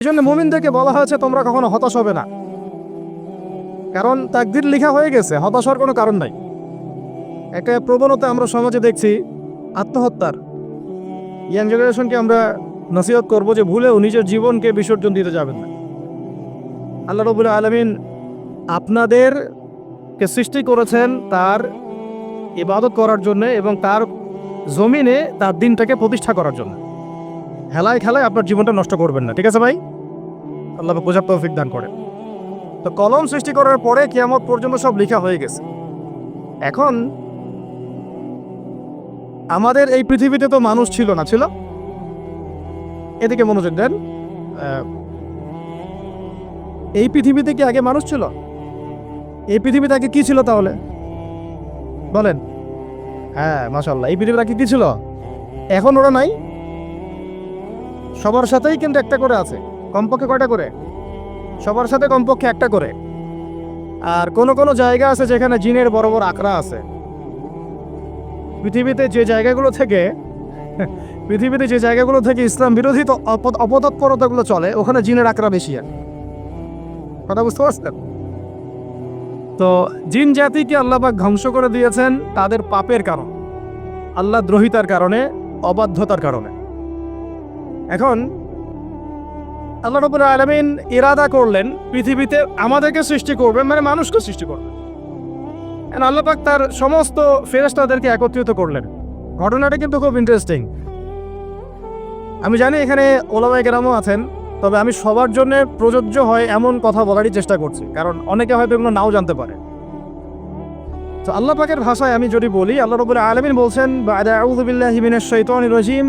এই জন্য মুমিনদেরকে বলা হয়েছে তোমরা কখনো হতাশ হবে না, কারণ তাকদীর লেখা হয়ে গেছে, হতাশার কোনো কারণ নাই। একটা প্রবণতা আমরা সমাজে দেখছি আত্মহত্যার। ইয়াং জেনারেশনকে আমরা নসিহত করব যে ভুলেও নিজের জীবনকে বিসর্জন দিতে যাবেন না। আল্লাহ রাব্বুল আলামিন আপনাদেরকে সৃষ্টি করেছেন তার ইবাদত করার জন্য এবং তার জমিনে তার দিনটাকে প্রতিষ্ঠা করার জন্য। হেলায় খেলায় আপনার জীবনটা নষ্ট করবেন না, ঠিক আছে ভাই? আল্লাহ বোঝার তৌফিক দান করেন। তো কলম সৃষ্টি করার পরে কিয়ামত পর্যন্ত সব লেখা হয়ে গেছে। এখন আমাদের এই পৃথিবীতে তো মানুষ ছিল না, ছিল? এদিকে মনোযোগ দেন। এই পৃথিবীতে কি আগে মানুষ ছিল? এই পৃথিবীতে আগে কি ছিল তাহলে বলেন? হ্যাঁ, মাশাআল্লাহ। এই পৃথিবীতে আগে কি ছিল? এখন ওরা নাই? সবার সাথেই কিন্তু একটা করে আছে। কমপক্ষে কয়টা করে? সবার সাথে কমপক্ষে একটা করে। আর কোনো কোনো জায়গা আছে যেখানে জিনের বড় বড় আকড়া আছে। পৃথিবীতে যে জায়গাগুলো থেকে ইসলাম বিরোধী অপতৎপরতাগুলো চলে, ওখানে জিনের আকড়া বেশি। আর কথা বুঝতে পারছেন? তো জিন জাতিকে আল্লাহ পাক ধ্বংস করে দিয়েছেন তাদের পাপের কারণ, আল্লাহ দ্রোহিতার কারণে, অবাধ্যতার কারণে। এখন আল্লাহ রাব্বুল আলামিন ইরাদা করলেন পৃথিবীতে আমাদেরকে সৃষ্টি করবেন, মানে মানুষকে সৃষ্টি করবেন। আল্লাহ পাক তার সমস্ত ফেরেশতাদেরকে একত্রিত করলেন। ঘটনাটা কিন্তু খুব ইন্টারেস্টিং। আমি জানি এখানে ওলামায়ে কেরামও আছেন, তবে আমি সবার জন্য প্রযোজ্য হয় এমন কথা বলারই চেষ্টা করছি, কারণ অনেকে হয়তো এগুলো নাও জানতে পারে। তো আল্লাহ পাকের ভাষায় আমি যদি বলি, আল্লাহ রাব্বুল আলামিন বলছেন, বা'দা আউযু বিল্লাহি মিনাশ শাইতানির রাজীম,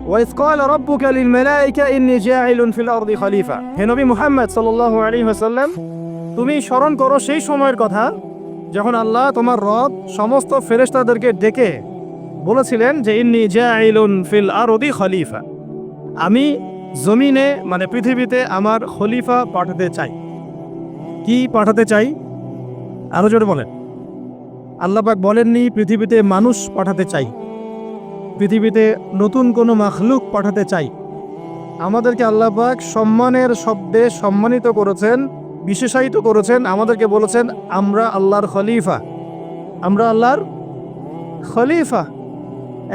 ওয়াইয ক্বালা রাব্বুকা লিল মালাইকা ইন্নী জাইলুন ফিল আরদি খলিফা। হে নবী মুহাম্মদ সাল্লাল্লাহু আলাইহি ওয়াসাল্লাম, তুমি স্মরণ করো সেই সময়ের কথা যখন আল্লাহ তোমার রব সমস্ত ফেরেশতাদেরকে ডেকে বলেছিলেন যে ইন্নী জাইলুন ফিল আরদি খলিফা, আমি জমিনে মানে পৃথিবীতে আমার খলিফা পাঠাতে চাই। কি পাঠাতে চাই? আরো জোরে বলেন। আল্লাহ পাক বলেননি পৃথিবীতে মানুষ পাঠাতে চাই, পৃথিবীতে নতুন কোনো মাখলুক পাঠাতে চাই। আমাদেরকে আল্লাহ পাক সম্মানের শব্দে সম্মানিত করেছেন, বিশেষায়িত করেছেন। আমাদেরকে বলেছেন আমরা আল্লাহর খলিফা, আমরা আল্লাহর খলিফা।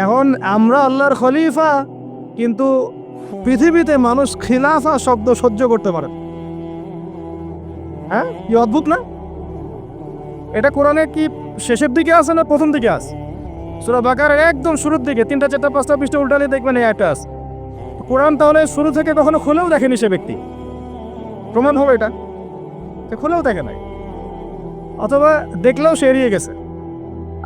এখন আমরা আল্লাহর খলিফা, কিন্তু পৃথিবীতে মানুষ খিলাফা শব্দ সহ্য করতে পারে। হ্যাঁ, কি অদ্ভুত না? এটা কোরআনে কি শেষের দিকে আছে না প্রথম দিকে আছে? সূরা বাকারার একদম শুরুর দিকে 3টা 4টা 5টা পৃষ্ঠা উল্টালে দেখবেন এই একটা আছে। কোরআন তাহলে শুরু থেকে কখনো খুলেও দেখেনি সে ব্যক্তি, প্রমাণ হবে এটা? খুলেও দেখে নাই, অথবা দেখলেও সে এড়িয়ে গেছে।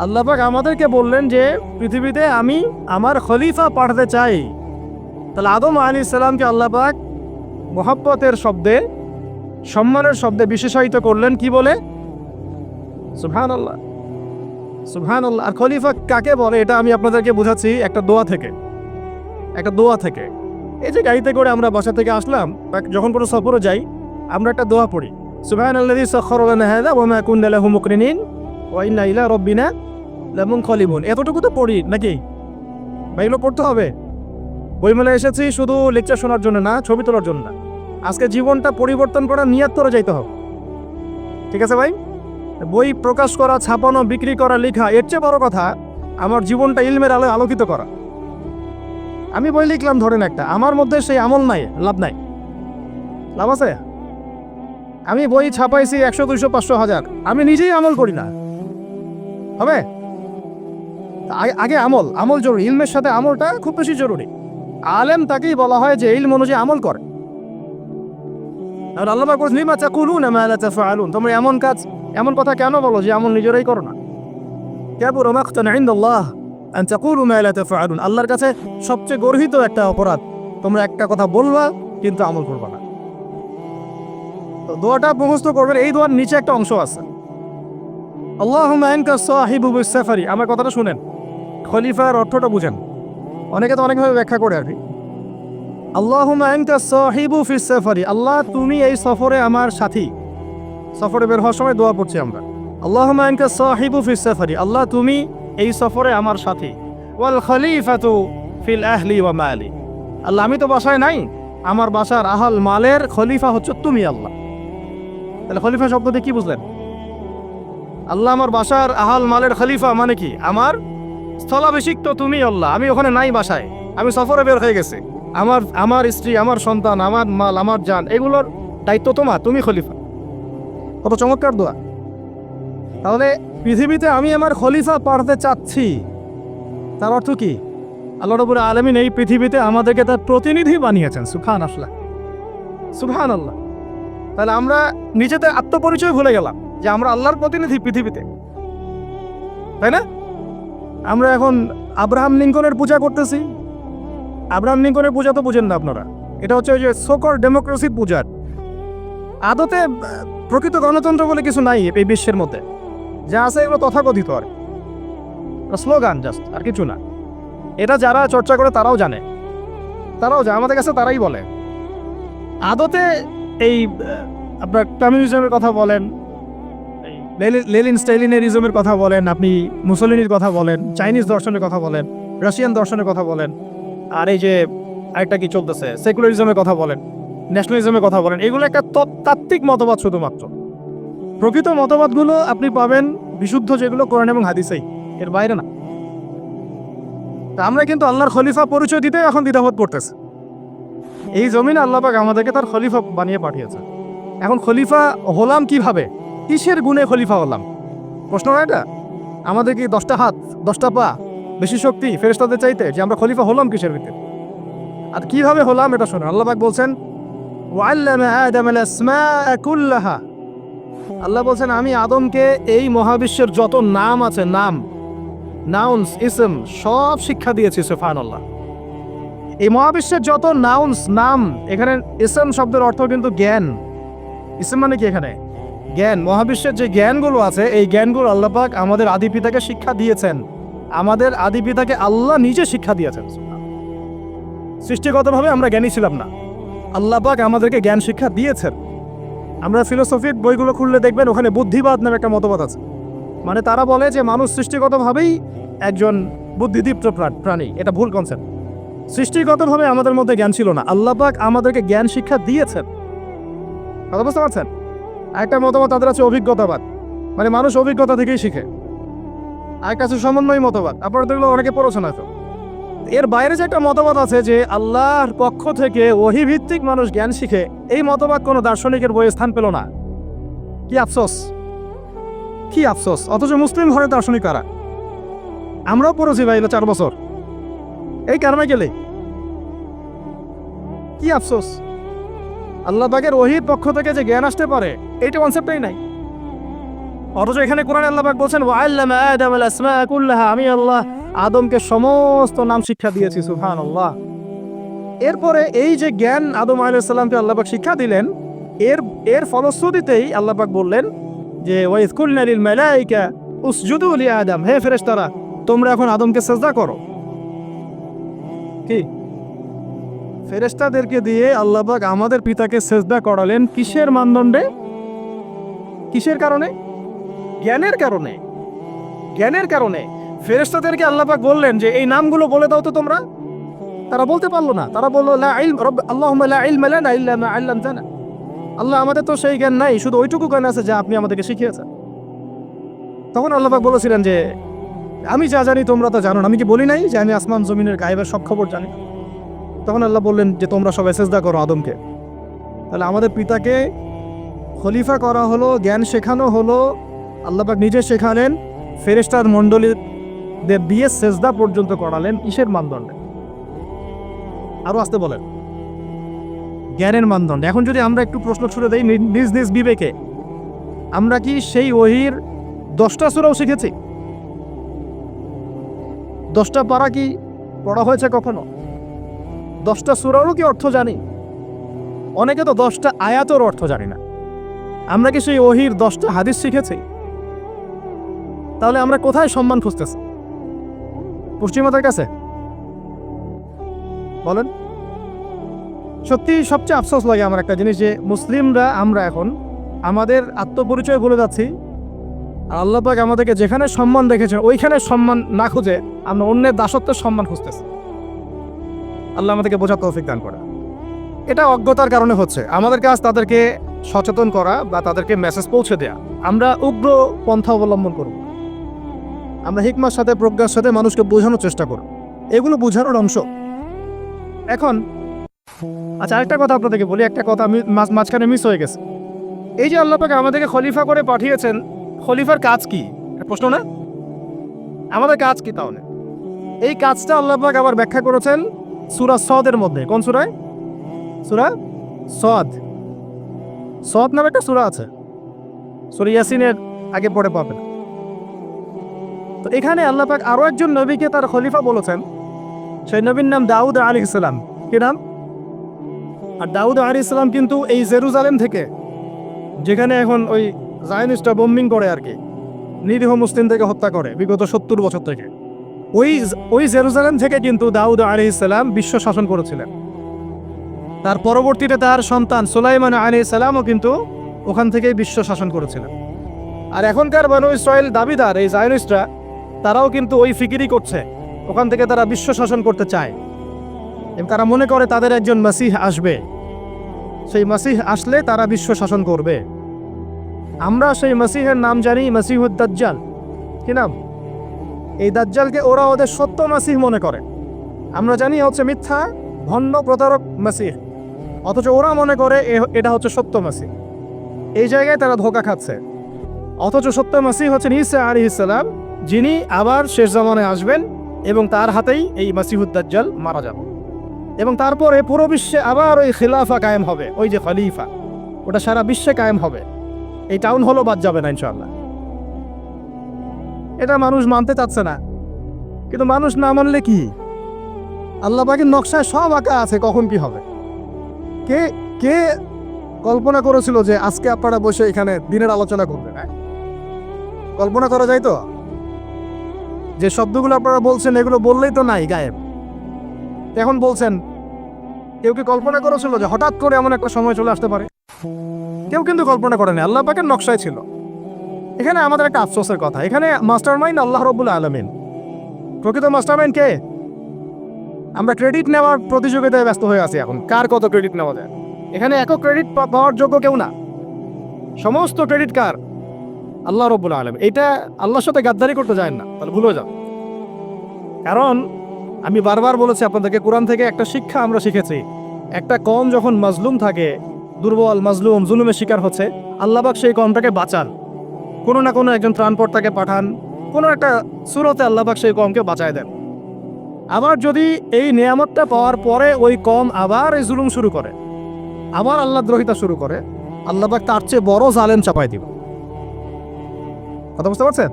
আল্লাহ পাক আমাদেরকে বললেন যে পৃথিবীতে আমি আমার খলিফা পাঠাতে চাই। তাহলে আদম আলাইহিস সালামকে আল্লাহ পাক মুহাব্বতের শব্দে, সম্মানের শব্দে বিশেষায়িত করলেন কি বলে? সুবহানাল্লাহ, সুবহানাল্লাহ। আর খলিফা কাকে বলে এটা আমি আপনাদেরকে বোঝাচ্ছি একটা দোয়া থেকে। এই যে গাড়িতে করে আমরা বাসা থেকে আসলাম, যখন কোনো সফরে যাই আমরা একটা দোয়া পড়ি, সুবহানাল্লাযী সাখখারা লানা হাযা ওয়া মা কুন্না লাহু মুকরিনিন ওয়া ইন্না ইলা রাব্বিনা লামুনকালিবুন। এতটুকু তো পড়ি নাকি? ভাই, এগুলো পড়তে হবে। বইমেলায় এসেছি শুধু লেকচার শোনার জন্য না, ছবি তোলার জন্য না। আজকে জীবনটা পরিবর্তন করার নিয়ত করে যাইতে হবে, ঠিক আছে ভাই? বই প্রকাশ করা, ছাপানো, বিক্রি করা, লেখা, এর চেয়ে বড় কথা আমার জীবনটা ইলমের আলোয় আলোকিত করা। আমি বই লিখলাম ধরেন একটা, আমার মধ্যে সেই আমল নাই, লাভ নাই। লাভ আছে? আমি বই ছাপাইছি 100, 200, 500, 1000, আমি নিজেই আমল করি না, হবে? আগে আমল জরুরি। ইলমের সাথে আমলটা খুব বেশি জরুরি। আলেম তাকেই বলা হয় যে ইলম অনুযায়ী আমল করে। আল্লাহ পাক বলেন লিমা তাকুলুনা মা লা তাফআলুন, তোমরা এমন কথা কেন বলো যে আমল নিজেরাই করো না? কাবুরা মাকতান ইনদাল্লাহ আন তাকুলু মা লা তাফআলুন, আল্লাহর কাছে সবচেয়ে গর্হিত একটা অপরাধ তোমরা একটা কথা বলবা কিন্তু আমল করবা না। তো দোয়াটা মুখস্থ করবেন। এই দোয়ার নিচে একটা অংশ আছে, আল্লাহুম্মা আনতা সাহিবু বিস সাফারি। আমার কথাটা শুনেন, খলিফার অর্থটা বুঝেন। অনেকে তো অনেকভাবে ব্যাখ্যা করে আর কি। আল্লাহুম্মা আনতা সাহিবু ফিস সাফারি, আল্লাহ তুমি এই সফরে আমার সাথী। সফরে বের হওয়ার সময় দোয়া পড়ছি আমরা, আল্লাহুম্মা আনতা সাহিবু ফিস সাফারি, আল্লাহ তুমি এই সফরে আমার সাথী। ওয়াল খলিফাতু ফিল আহলি ওয়া মালি, আল্লাহ আমি তো বাসায় নাই, আমার বাসার আহাল মালের খলিফা হচ্ছে তুমি আল্লাহ। তাহলে খলিফা শব্দটি কি বুঝলেন? আল্লাহ আমার বাসার আহাল মালের খলিফা মানে কি? আমার স্থলাভিষিক্ত তুমি আল্লাহ। আমি ওখানে নাই বাসায়, আমি সফরে বের হয়ে গেছি। আমার স্ত্রী, আমার সন্তান, আমার মাল, আমার জান, এগুলোর দায়িত্ব তোমার, তুমি খলিফা। কত চমৎকার দোয়া। তাহলে পৃথিবীতে আমি আমার খলিফা পাঠাতে চাচ্ছি, তার অর্থ কি? আল্লাহ রাব্বুল আলামিন এই পৃথিবীতে আমাদেরকে তার প্রতিনিধি বানিয়েছেন। সুবহানাল্লাহ, সুবহানাল্লাহ। তাহলে আমরা নিজেদের আত্মপরিচয় ভুলে গেলাম যে আমরা আল্লাহর প্রতিনিধি পৃথিবীতে, তাই না? আমরা এখন আব্রাহাম লিঙ্কনের পূজা করতেছি। আব্রাহাম লিঙ্কনের পূজা তো বুঝেন না আপনারা। এটা হচ্ছে ওই যে সোকর ডেমোক্রেসির পূজার। আদতে প্রকৃত গণতন্ত্র বলে কিছু নাই এই বিশ্বের মধ্যে। যা আছে এগুলো তথাকথিত আর স্লোগান, জাস্ট, আর কিছু না। এটা যারা চর্চা করে তারাও জানে, আমাদের কাছে তারাই বলে। আদতে এই আপনার কমিউনিজমের কথা বলেন, লেনিন স্টালিনিজমের কথা বলেন, আপনি মুসলিনির কথা বলেন, চাইনিজ দর্শনের কথা বলেন, রাশিয়ান দর্শনের কথা বলেন, আর এই যে আরেকটা কি চলতেছে সেকুলারিজমের কথা বলেন, ন্যাশনালিজমের কথা বলেন, এগুলো একটা তাত্ত্বিক মতবাদ শুধুমাত্র। প্রকৃত মতবাদগুলো আপনি পাবেন বিশুদ্ধ যেগুলো কোরআন এবং হাদিসেই, এর বাইরে না। তা আমরা কিন্তু আল্লাহর খলিফা পরিচয় দিতে এখন দ্বিধাবোধ করতেছে। এই জমিনে আল্লাহ পাক আমাদেরকে তার খলিফা বানিয়ে পাঠিয়েছে। এখন খলিফা হলাম কিভাবে? কিসের গুণে খলিফা হলাম? প্রশ্ন না এটা? আমাদের কি 10টা হাত, 10টা পা, বেশি শক্তি ফেরেশতাদের চাইতে, যে আমরা খলিফা হলাম কিসের ভিতরে? আর কিভাবে হলাম এটা শোনো। আল্লাহ পাক বলছেন ওয়াল্লামা আদামাল আসমাআ কুল্লাহা। আল্লাহ বলছেন আমি আদমকে এই মহাবিশ্বের যত নাম আছে, নাউন্স, ইসম, সব শিক্ষা দিয়েছি। সুবহানাল্লাহ। এই মহাবিশ্বের যত নাম, এখানে ইসম শব্দের অর্থ কিন্তু জ্ঞান। ইসম মানে কি? এখানে জ্ঞান। মহাবিশ্বের যে জ্ঞানগুলো আছে, এই জ্ঞানগুলো আল্লাহ পাক আমাদের আদি পিতাকে শিক্ষা দিয়েছেন। আমাদের আদি পিতাকে আল্লাহ নিজে শিক্ষা দিয়েছেন। সৃষ্টিগতভাবে আমরা জ্ঞানী ছিলাম না, আল্লাহ পাক আমাদেরকে জ্ঞান শিক্ষা দিয়েছেন। আমরা ফিলোসফির বইগুলো খুললে দেখবেন ওখানে বুদ্ধিবাদ নামে একটা মতবাদ আছে। মানে তারা বলে যে মানুষ সৃষ্টিগতভাবেই একজন বুদ্ধিদীপ্ত প্রাণী। এটা ভুল কনসেপ্ট। সৃষ্টিগতভাবে আমাদের মধ্যে জ্ঞান ছিল না, আল্লাহ পাক আমাদেরকে জ্ঞান শিক্ষা দিয়েছেন। কথা বুঝতে পারছেন? একটা মতবাদ তাদের আছে অভিজ্ঞতাবাদ, মানে মানুষ অভিজ্ঞতা থেকেই শিখে। আর কাছে সমন্বয় মতবাদ, আপনারা দেখলে অনেকে পড়েছেন হয়তো। এর বাইরে যে একটা মতবাদ আছে যে আল্লাহর পক্ষ থেকে ওহী ভিত্তিক মানুষ জ্ঞান শিখে, এই মতবাদ কোনো দার্শনিকের বইয়ে স্থান পেল না। কি আফসোস, কি আফসোস। অথচ মুসলিম ঘরের দার্শনিক কারা? আমরাও পড়েছি ভাই 4 বছর এই কারণে গেলে। কি আফসোস, আল্লাহ পাকের ওহীর পক্ষ থেকে যে জ্ঞান আসতে পারে এইটা কনসেপ্টই নাই। অথচ এখানে কোরআনে আল্লাহ পাক বলছেন ওয়াল্লামা আদামাল আসমাআ কুল্লাহা, আমি আল্লাহ আদমকে সমস্ত নাম শিক্ষা দিয়েছি। সুবহানাল্লাহ। এরপরে এই যে জ্ঞান আদম আলাইহিস সালামকে আল্লাহ পাক শিক্ষা দিলেন, এর ফলশ্রুতিতেই আল্লাহ পাক বললেন যে ওয়াইজ কুলনা লিল মালাইকা উসজুদু লি আদম, হে ফেরেশতারা তোমরা এখন আদমকে সিজদা করো। কি ফেরেশতাদেরকে দিয়ে আল্লাহ পাক আমাদের পিতাকে সিজদা করালেন কিসের মানদণ্ডে? কিসের কারণে? জ্ঞানের কারণে। জ্ঞানের কারণে ফেরেশতাদেরকে আল্লাহ পাক বললেন যে এই নামগুলো বলে দাও তো তোমরা। তারা বলতে পারলো না। তারা বলল লা ইলম আল্লাহুম্মা লা ইলমা লানা ইল্লা মা আল্লামতানা। আল্লাহ আমাদের তো সেই জ্ঞান নাই, শুধু ওইটুকু জ্ঞান আছে যা আপনি আমাদেরকে শিখিয়েছেন। তখন আল্লাহ পাক বলেছিলেন যে আমি যা জানি তোমরা তো জানো না। আমি কি বলি নাই যে আমি আসমান জমিনের গায়েবের সব খবর জানি? তখন আল্লাহ বললেন যে তোমরা সবাই সিজদা করো আদমকে। তাহলে আমাদের পিতাকে খলিফা করা হলো, জ্ঞান শেখানো হলো, আল্লাহ পাক নিজে শেখালেন, ফেরেশতার মণ্ডলীদের দিয়ে সিজদা পর্যন্ত করালেন। কিসের মানদণ্ডে? আরো আসতে বলেন, জ্ঞানের মানদণ্ডে। এখন যদি আমরা একটু প্রশ্ন ছুড়ে দেই নিজ নিজ বিবেকে, আমরা কি সেই ওহীর 10টা সূরাও শিখেছি? 10টা পারা কি পড়া হয়েছে কখনো? 10টা সূরারও কি অর্থ জানি? অনেকে তো 10টা আয়াতের অর্থ জানি না। আমরা কি সেই ওহীর 10টা হাদিস শিখেছি? তাহলে আমরা কোথায় সম্মান খুঁজতেছি? পশ্চিমাদের কাছে? বলেন। সত্যি সবচেয়ে আফসোস লাগে আমার একটা জিনিস, যে মুসলিমরা আমরা এখন আমাদের আত্মপরিচয় ভুলে যাচ্ছি। আর আল্লাহ পাক আমাদেরকে যেখানে সম্মান রেখেছেন ওইখানে সম্মান না খুঁজে আমরা অন্যের দাসত্বের সম্মান খুঁজতেছি। আল্লাহ আমাদেরকে বোঝার তৌফিক দান করে। এটা অজ্ঞতার কারণে হচ্ছে। আমাদের কাজ তাদেরকে সচেতন করা বা তাদেরকে মেসেজ পৌঁছে দেয়া। আমরা উগ্র পন্থা অবলম্বন করব, আমরা হিকমার সাথে প্রজ্ঞার সাথে মানুষকে বোঝানোর চেষ্টা করব, এগুলো বোঝানোর অংশ। এখন আচ্ছা, আরেকটা কথা আপনাদেরকে বলি, একটা কথা আমি মাঝখানে মিস হয়ে গেছে। এই যে আল্লাহ পাক আমাদেরকে খলিফা করে পাঠিয়েছেন, খলিফার কাজ কি? প্রশ্ন না? আমাদের কাজ কি তাহলে? এই কাজটা আল্লাহ পাক আবার ব্যাখ্যা করেছেন সূরা সদের মধ্যে। কোন সূরায়? সূরা সদ। সদ নামে একটা সূরা আছে, সূরা ইয়াসিনের আগে পড়ে পাবেন। তো এখানে আল্লাহ পাক আরো একজন নবীকে তার খলিফা বলেছেন। সেই নবীর নাম দাউদ আলাইহিস সালাম। কি নাম? আর দাউদ আলাইহিস সালাম কিন্তু এই জেরুজালেম থেকে, যেখানে এখন ওই জায়নিস্টরা বোম্বিং করে আর কি, নিরীহ মুসলিমদেরকে হত্যা করে বিগত 70 বছর থেকে, ওই জেরুজালেম থেকে কিন্তু দাউদ আলাইহিস সালাম বিশ্ব শাসন করেছিলেন। তার পরবর্তীতে তার সন্তান সুলাইমান আলাইহিস সালামও কিন্তু ওখান থেকেই বিশ্ব শাসন করেছিলেন। আর এখনকার বনু ইসরাইল দাবিদার এই জায়নিস্টরা, তারাও কিন্তু ওই ফিকিরই করছে, ওখান থেকে তারা বিশ্ব শাসন করতে চায় এবং তারা মনে করে তাদের একজন মাসিহ আসবে, সেই মাসিহ আসলে তারা বিশ্ব শাসন করবে। আমরা সেই মাসিহের নাম জানি মাসিহুদ দাজ্জাল। কি নাম? এই দাজ্জালকে ওরা ওদের সত্য মাসিহ মনে করে, আমরা জানি হচ্ছে মিথ্যা ভণ্ড প্রতারক মাসিহ, অথচ ওরা মনে করে এটা হচ্ছে সত্য মাসিহ। এই জায়গায় তারা ধোঁকা খাচ্ছে। অথচ সত্য মাসিহ হচ্ছেন ঈসা আলাইহিস সালাম, যিনি আবার শেষ জামানায় আসবেন এবং তার হাতেই এই মাসিহুদ দাজ্জাল মারা যাবে এবং তারপরে পুরো বিশ্বে আবার ওই খিলাফা কায়েম হবে। ওই যে খলিফা, ওটা সারা বিশ্বে কায়েম হবে। এই টাউন হলো বাদ যাবে না ইনশাআল্লাহ। এটা মানুষ মানতে চাচ্ছে না, কিন্তু মানুষ না মানলে কি? আল্লাহ পাকের নকশায় সব আঁকা আছে কখন কি হবে। কে কে কল্পনা করেছিল যে আজকে আপনারা বসে এখানে দিনের আলোচনা করবেন? কল্পনা করা যায় তো? যে শব্দগুলো আপনারা বলছেন এগুলো বললেই তো নাই, গায়েব। এখন বলছেন, কেউ কি কল্পনা করেছিল যে হঠাৎ করে এমন একটা সময় চলে আসতে পারে? কেউ কিন্তু কল্পনা করেনি, আল্লাহ পাকের নকশায় ছিল। এখানে আমাদের একটা আফসোসের কথা, এখানে মাস্টারমাইন্ড আল্লাহ রাব্বুল আলামিন। প্রকৃত মাস্টারমাইন্ড কে? আমরা ক্রেডিট নেওয়ার প্রতিযোগিতায় ব্যস্ত হয়ে আছি এখন, কার কত ক্রেডিট নেওয়া যায়। এখানে একক ক্রেডিট পাওয়ার যোগ্য কেউ না, সমস্ত ক্রেডিট কার? আল্লাহ রাব্বুল আলামিন। এটা আল্লাহর সাথে গাদ্দারি করতে যায় না, তাহলে ভুলে যাও। কারণ আমি বারবার বলেছি আপনাদেরকে, কোরআন থেকে একটা শিক্ষা আমরা শিখেছি, একটা কওম যখন মাজলুম থাকে, দুর্বল মাজলুম জুলুমের শিকার হচ্ছে, আল্লাহ পাক সেই কওমটাকে বাঁচান, কোনো না কোনো একজন ত্রাণকর্তাকে পাঠান, কোনো একটা সূরতে আল্লাহ পাক সেই কওমকে বাঁচায় দেন। আবার যদি এই নিয়ামতটা পাওয়ার পরে ওই কওম আবার এই জুলুম শুরু করে, আবার আল্লাহ দ্রোহিতা শুরু করে, আল্লাহ পাক তার চেয়ে বড় জালেম চাপাই দিব। কথা বুঝতে পারছেন?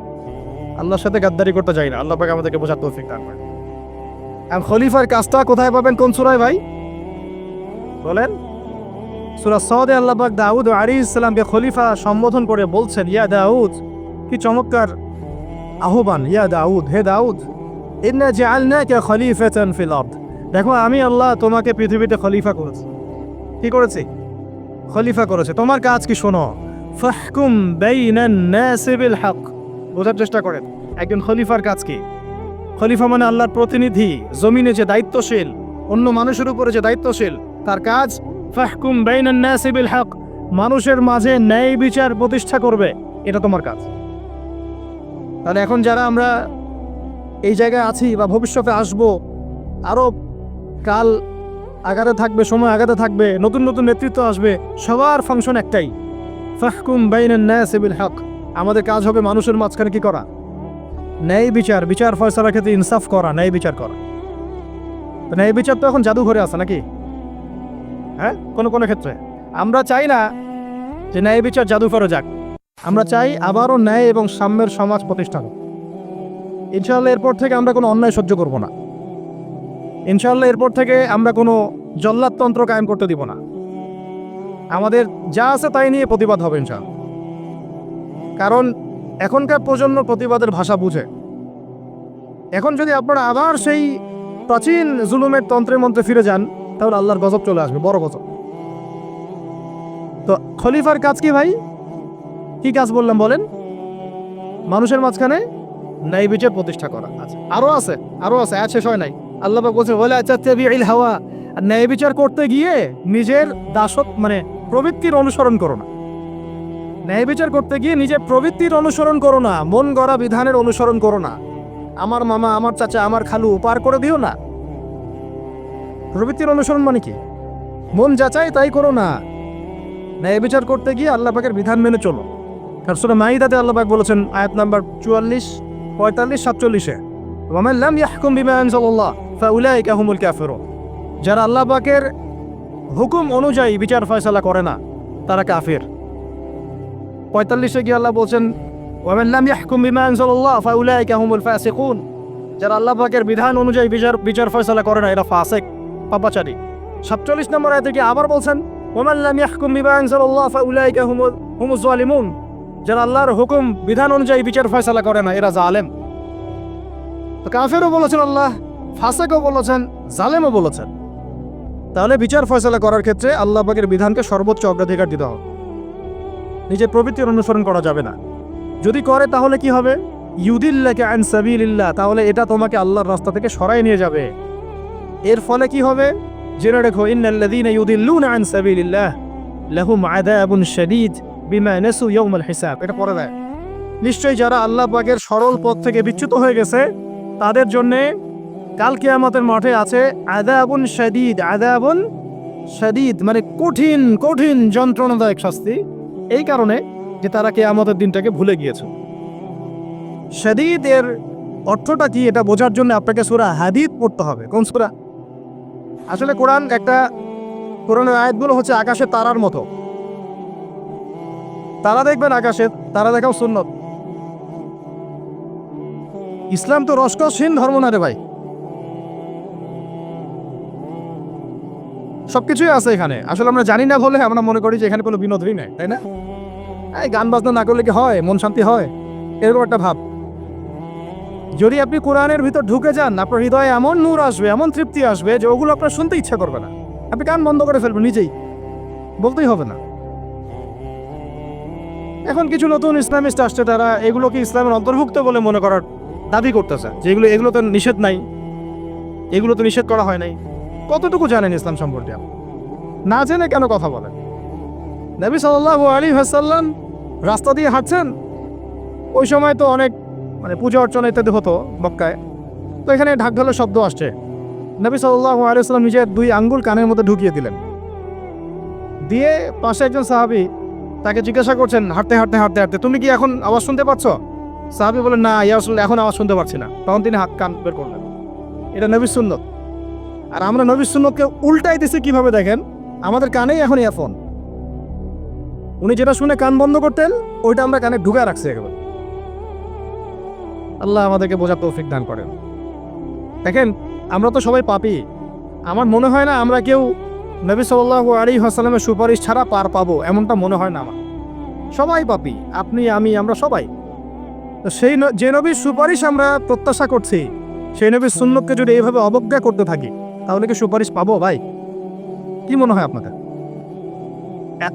আল্লাহর সাথে গাদ্দারি করতে যাই না, আল্লাহ পাক আমাদেরকে বোঝার তৌফিক দান করেন। আর খলিফার কাজটা কোথায় পাবেন? কোন সূরায় ভাই বলেন? সূরা সদে আল্লাহ পাক দাউদ আলাইহিস সালামকে খলিফা সম্বোধন করে বলছেন, ইয়া দাউদ। কি চমৎকার আহ্বান! ইয়া দাউদ, হে দাউদ, ইন্না জাআলনাকা খলিফাতান ফিল আরদ। দেখো, আমি আল্লাহ তোমাকে পৃথিবীতে খলিফা করেছি। কি করেছি? খলিফা করেছে। তোমার কাজ কি শোনো, ফাহকুম বাইনান নাসি বিল হক। বোঝার চেষ্টা করেন একজন খলিফার কাজ কি। খলিফা মানে আল্লাহর প্রতিনিধি, জমিনে যে দায়িত্বশীল, অন্য মানুষের উপরে যে দায়িত্বশীল, তার কাজ ফাহকুম বাইনান নাসি বিল হক, মানুষের মাঝে ন্যায় বিচার প্রতিষ্ঠা করবে, এটা তোমার কাজ। তাহলে এখন যারা আমরা এই জায়গায় আছি বা ভবিষ্যতে আসব, আরো কাল আগাতে থাকবে, সময় আগাতে থাকবে, নতুন নতুন নেতৃত্ব আসবে, সবার ফাংশন একটাই, ফাহকুম বাইনান নাসি বিল হক। আমাদের কাজ হবে মানুষের মাঝখানে কি করা? ন্যায় বিচার, বিচার ফয়সালার ক্ষেত্রে ইনসাফ করা, ন্যায় বিচার করা। ন্যায় বিচার তো এখন জাদুঘরে আছে নাকি? হ্যাঁ, কোনো কোনো ক্ষেত্রে আমরা চাই না যে ন্যায় বিচার জাদুঘরে যাক, আমরা চাই আবারও ন্যায় এবং সাম্যের সমাজ প্রতিষ্ঠা হোক। ইনশাআল্লাহ এরপর থেকে আমরা কোনো অন্যায় সহ্য করব না। ইনশাআল্লাহ এরপর থেকে আমরা কোনো জল্লাদতন্ত্র কায়েম করতে দিব না। আমাদের যা আছে তাই নিয়ে প্রতিবাদ হবে ইনশাআল্লাহ। কারণ এখনকার প্রজন্ম প্রতিবাদের ভাষা বুঝে। এখন যদি আপনারা আবার সেই প্রাচীন জুলুমের তন্ত্রের মন্ত্রে ফিরে যান, তাহলে আল্লাহর গজব চলে আসবে, বড় গজব। তো খলিফার কাজ কি ভাই? কি কাজ বললাম বলেন? মানুষের মাঝখানে ন্যায় বিচার প্রতিষ্ঠা করা। আচ্ছা, আরো আছে, আরো আছে, আয়াত শেষ হয় নাই। আল্লাহ পাক বলছেন, ওয়ালা তাত্তাবিউল হাওয়া আর ন্যায় বিচার করতে গিয়ে নিজের দাসত্ব মানে প্রবৃত্তির অনুসরণ করো না। ন্যায় বিচার করতে গিয়ে নিজের প্রবৃত্তির অনুসরণ করো না, মন গড়া বিধানের অনুসরণ করো না। আমার মামা, আমার চাচা, আমার খালু পার করে দিও না। প্রবৃত্তির অনুসরণ মানে কি? মন যাচাই তাই করো না। ন্যায় বিচার করতে গিয়ে আল্লাহ পাকের বিধান মেনে চলো। আর সূরা মাইদাতে আল্লাহ পাক বলেছেন আয়াত নাম্বার 44, 45, 47-এ, ওয়া মান লাম ইয়াহকুম বিমা আনজালাল্লাহ ফাউলাইকা হুমুল কাফিরুন। যারা আল্লাহ পাকের হুকুম অনুযায়ী বিচার ফয়সালা করে না তারা কাফির। 45-এ গিয়ে আল্লাহ বলছেন ওয়া মান লাম ইয়াহকুম বিমা আনজালাল্লাহ ফাউলাইকা হুমুল ফাসিকুন। যারা আল্লাহ পাকের বিধান অনুযায়ী বিচার ফয়সালা করে না এরা ফাসিক, পাপাচারী। 47 নম্বর আয়াতে গিয়ে আবার বলছেন ওয়া মান লাম ইয়াহকুম বিমা আনজালাল্লাহ ফাউলাইকা হুমুজ জালিমুন। যারা আল্লাহর হুকুম বিধান অনুযায়ী বিচার ফয়সালা করে না এরা জালেম। তো কাফেরও বলেছেন আল্লাহ, ফাসিকও বলেছেন, জালেমও বলেছেন। তাহলে বিচার ফয়সালা করার ক্ষেত্রে আল্লাহ পাকের বিধানকে সর্বোচ্চ অগ্রাধিকার দিতে হবে। নিজের প্রবৃত্তির অনুসরণ করা যাবে না। যদি করে তাহলে কি হবে? ইউদিল্লাকা আন সাবিলিল্লাহ, তাহলে এটা তোমাকে আল্লাহর রাস্তা থেকে সরাই নিয়ে যাবে। এর ফলে কি হবে? জেনে রেখো, ইন্নাল্লাযীনা ইউদিল্লুনা আন সাবিলিল্লাহ লাহুম আযাবুন শাদীদ বিমা নাসু ইয়াউমাল হিসাব। এটা পড়ে দেয়, নিশ্চয়ই যারা আল্লাহ পাকের সরল পথ থেকে বিচ্যুত হয়ে গেছে তাদের জন্যে কাল কিয়ামতের মাঠে আছে আযাবুন শাদীদ। আযাবুন শাদীদ মানে কঠিন কঠিন যন্ত্রণাদায়ক শাস্তি, এই কারণে যে তারা কিয়ামতের দিনটাকে ভুলে গিয়েছে। শাদীদ এর অর্থটা কি এটা বোঝার জন্য আপনাকে সূরা হাদীদ পড়তে হবে। কোন সূরা? আসলে কোরআনের আয়াতগুলো হচ্ছে আকাশের তারার মতো। তারা দেখবেন আকাশের, তারা দেখাও সুন্নত। ইসলাম তো রসকসহীন ধর্ম না রে ভাই, সবকিছুই আছে এখানে। আসলে আমরা জানি না বলে আমরা মনে করি যে এখানে কোনো বিনোদনই নেই, তাই না? এই গান বাজনা না করলে কি হয়, মন শান্তি হয়? এরকম একটা ভাব। যদি আপনি কোরআনের ভিতর ঢুকে যান, আপনার হৃদয়ে এমন নূর আসবে, এমন তৃপ্তি আসবে যে ওগুলো আপনার শুনতে ইচ্ছা করবে না। আপনি কান বন্ধ করে ফেলবেন, নিজেই বলতেই হবে না। এখন কিছু নতুন ইসলামিস্ট আসছে, তারা এগুলোকে ইসলামের অন্তর্ভুক্ত বলে মনে করার দাবি করতেছে যে এগুলো তো নিষেধ নাই, এগুলো তো নিষেধ করা হয় নাই। কতটুকু জানেন ইসলাম সম্পর্কে? না জেনে কেন কথা বলেন? নবী সাল্লাল্লাহু আলাইহি ওয়াসাল্লাম রাস্তা দিয়ে হাঁটছেন, ওই সময় তো অনেক পূজা অর্চনা ইত্যাদি হতো মক্কায়। তো এখানে ঢাক ঢোলের শব্দ আসছে। নবী সাল্লাল্লাহু আলাইহি ওয়াসাল্লাম নিজের 2 আঙ্গুল কানের মধ্যে ঢুকিয়ে দিলেন। দিয়ে পাশে একজন সাহাবী তাকে জিজ্ঞাসা করছেন হাঁটতে হাঁটতে হাঁটতে হাঁটতে, তুমি কি এখন আওয়াজ শুনতে পাচ্ছ? সাহাবী বলেন, না ইয়া রাসূলুল্লাহ, এখন আওয়াজ শুনতে পাচ্ছি না। তখন তিনি হাত কান বের করলেন। এটা নবীর সুন্নত। আর আমরা নবীর সুন্নতকে উল্টাই দিছি কিভাবে দেখেন? আমাদের কানেই এখন ইয়ারফোন। উনি যেটা শুনে কান বন্ধ করতেন ওইটা আমরা কানে ঢুকায় রাখছি একেবারে। আল্লাহ আমাদেরকে বোঝার তৌফিক দান করেন। দেখেন, আমরা তো সবাই পাপী। আমার মনে হয় না আমরা কেউ নবী সাল্লাল্লাহু আলাইহি ওয়াসাল্লামের সুপারিশ ছাড়া পার পাবো, এমনটা মনে হয় না আমার। সবাই পাপী, আপনি, আমি, আমরা সবাই। তো যে নবীর সুপারিশ আমরা প্রত্যাশা করছি, সেই নবীর সুন্নতকে যদি এইভাবে অবজ্ঞা করতে থাকি তাহলে কি সুপারিশ পাবো ভাই? কি মনে হয় আপনাদের?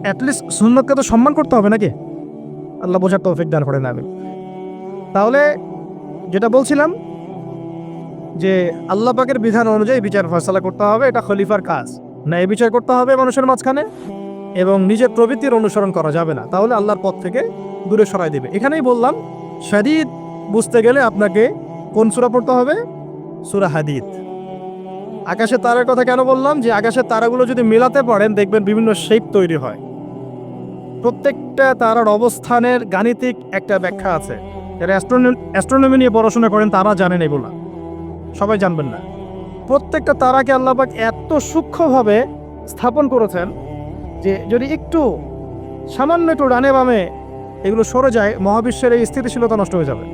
অ্যাটলিস্ট সুন্নতকে তো সম্মান করতে হবে নাকি? আল্লাহ বোঝার তৌফিক দান করেন। আমি তাহলে যেটা বলছিলাম যে আল্লাহ পাকের বিধান অনুযায়ী বিচার ফয়সালা করতে হবে, এটা খলিফার কাজ। ন্যায় বিচার করতে হবে মানুষের মাঝখানে, এবং নিজের প্রবৃত্তির অনুসরণ করা যাবে না, তাহলে আল্লাহর পথ থেকে দূরে সরাই দেবে। এখানেই বললাম শাদীদ বুঝতে গেলে আপনাকে কোন সূরা পড়তে হবে? সূরা হাদীদ। আকাশের তারার কথা কেন বললাম? যে আকাশের তারাগুলো যদি মেলাতে পারেন দেখবেন বিভিন্ন শেপ তৈরি হয়। প্রত্যেকটা তারার অবস্থানের গাণিতিক একটা ব্যাখ্যা আছে। যারা অ্যাস্ট্রোনমি নিয়ে পড়াশোনা করেন তারা জানেন এগুলো, সবাই জানবেন না। প্রত্যেকটা তারাকে আল্লাহ পাক এত সূক্ষ্মভাবে স্থাপন করেছেন যে যদি একটু সামান্য একটু ডানে বামে এগুলো সরে যায়, মহাবিশ্বের এই স্থিতিশীলতা নষ্ট হয়ে যাবে।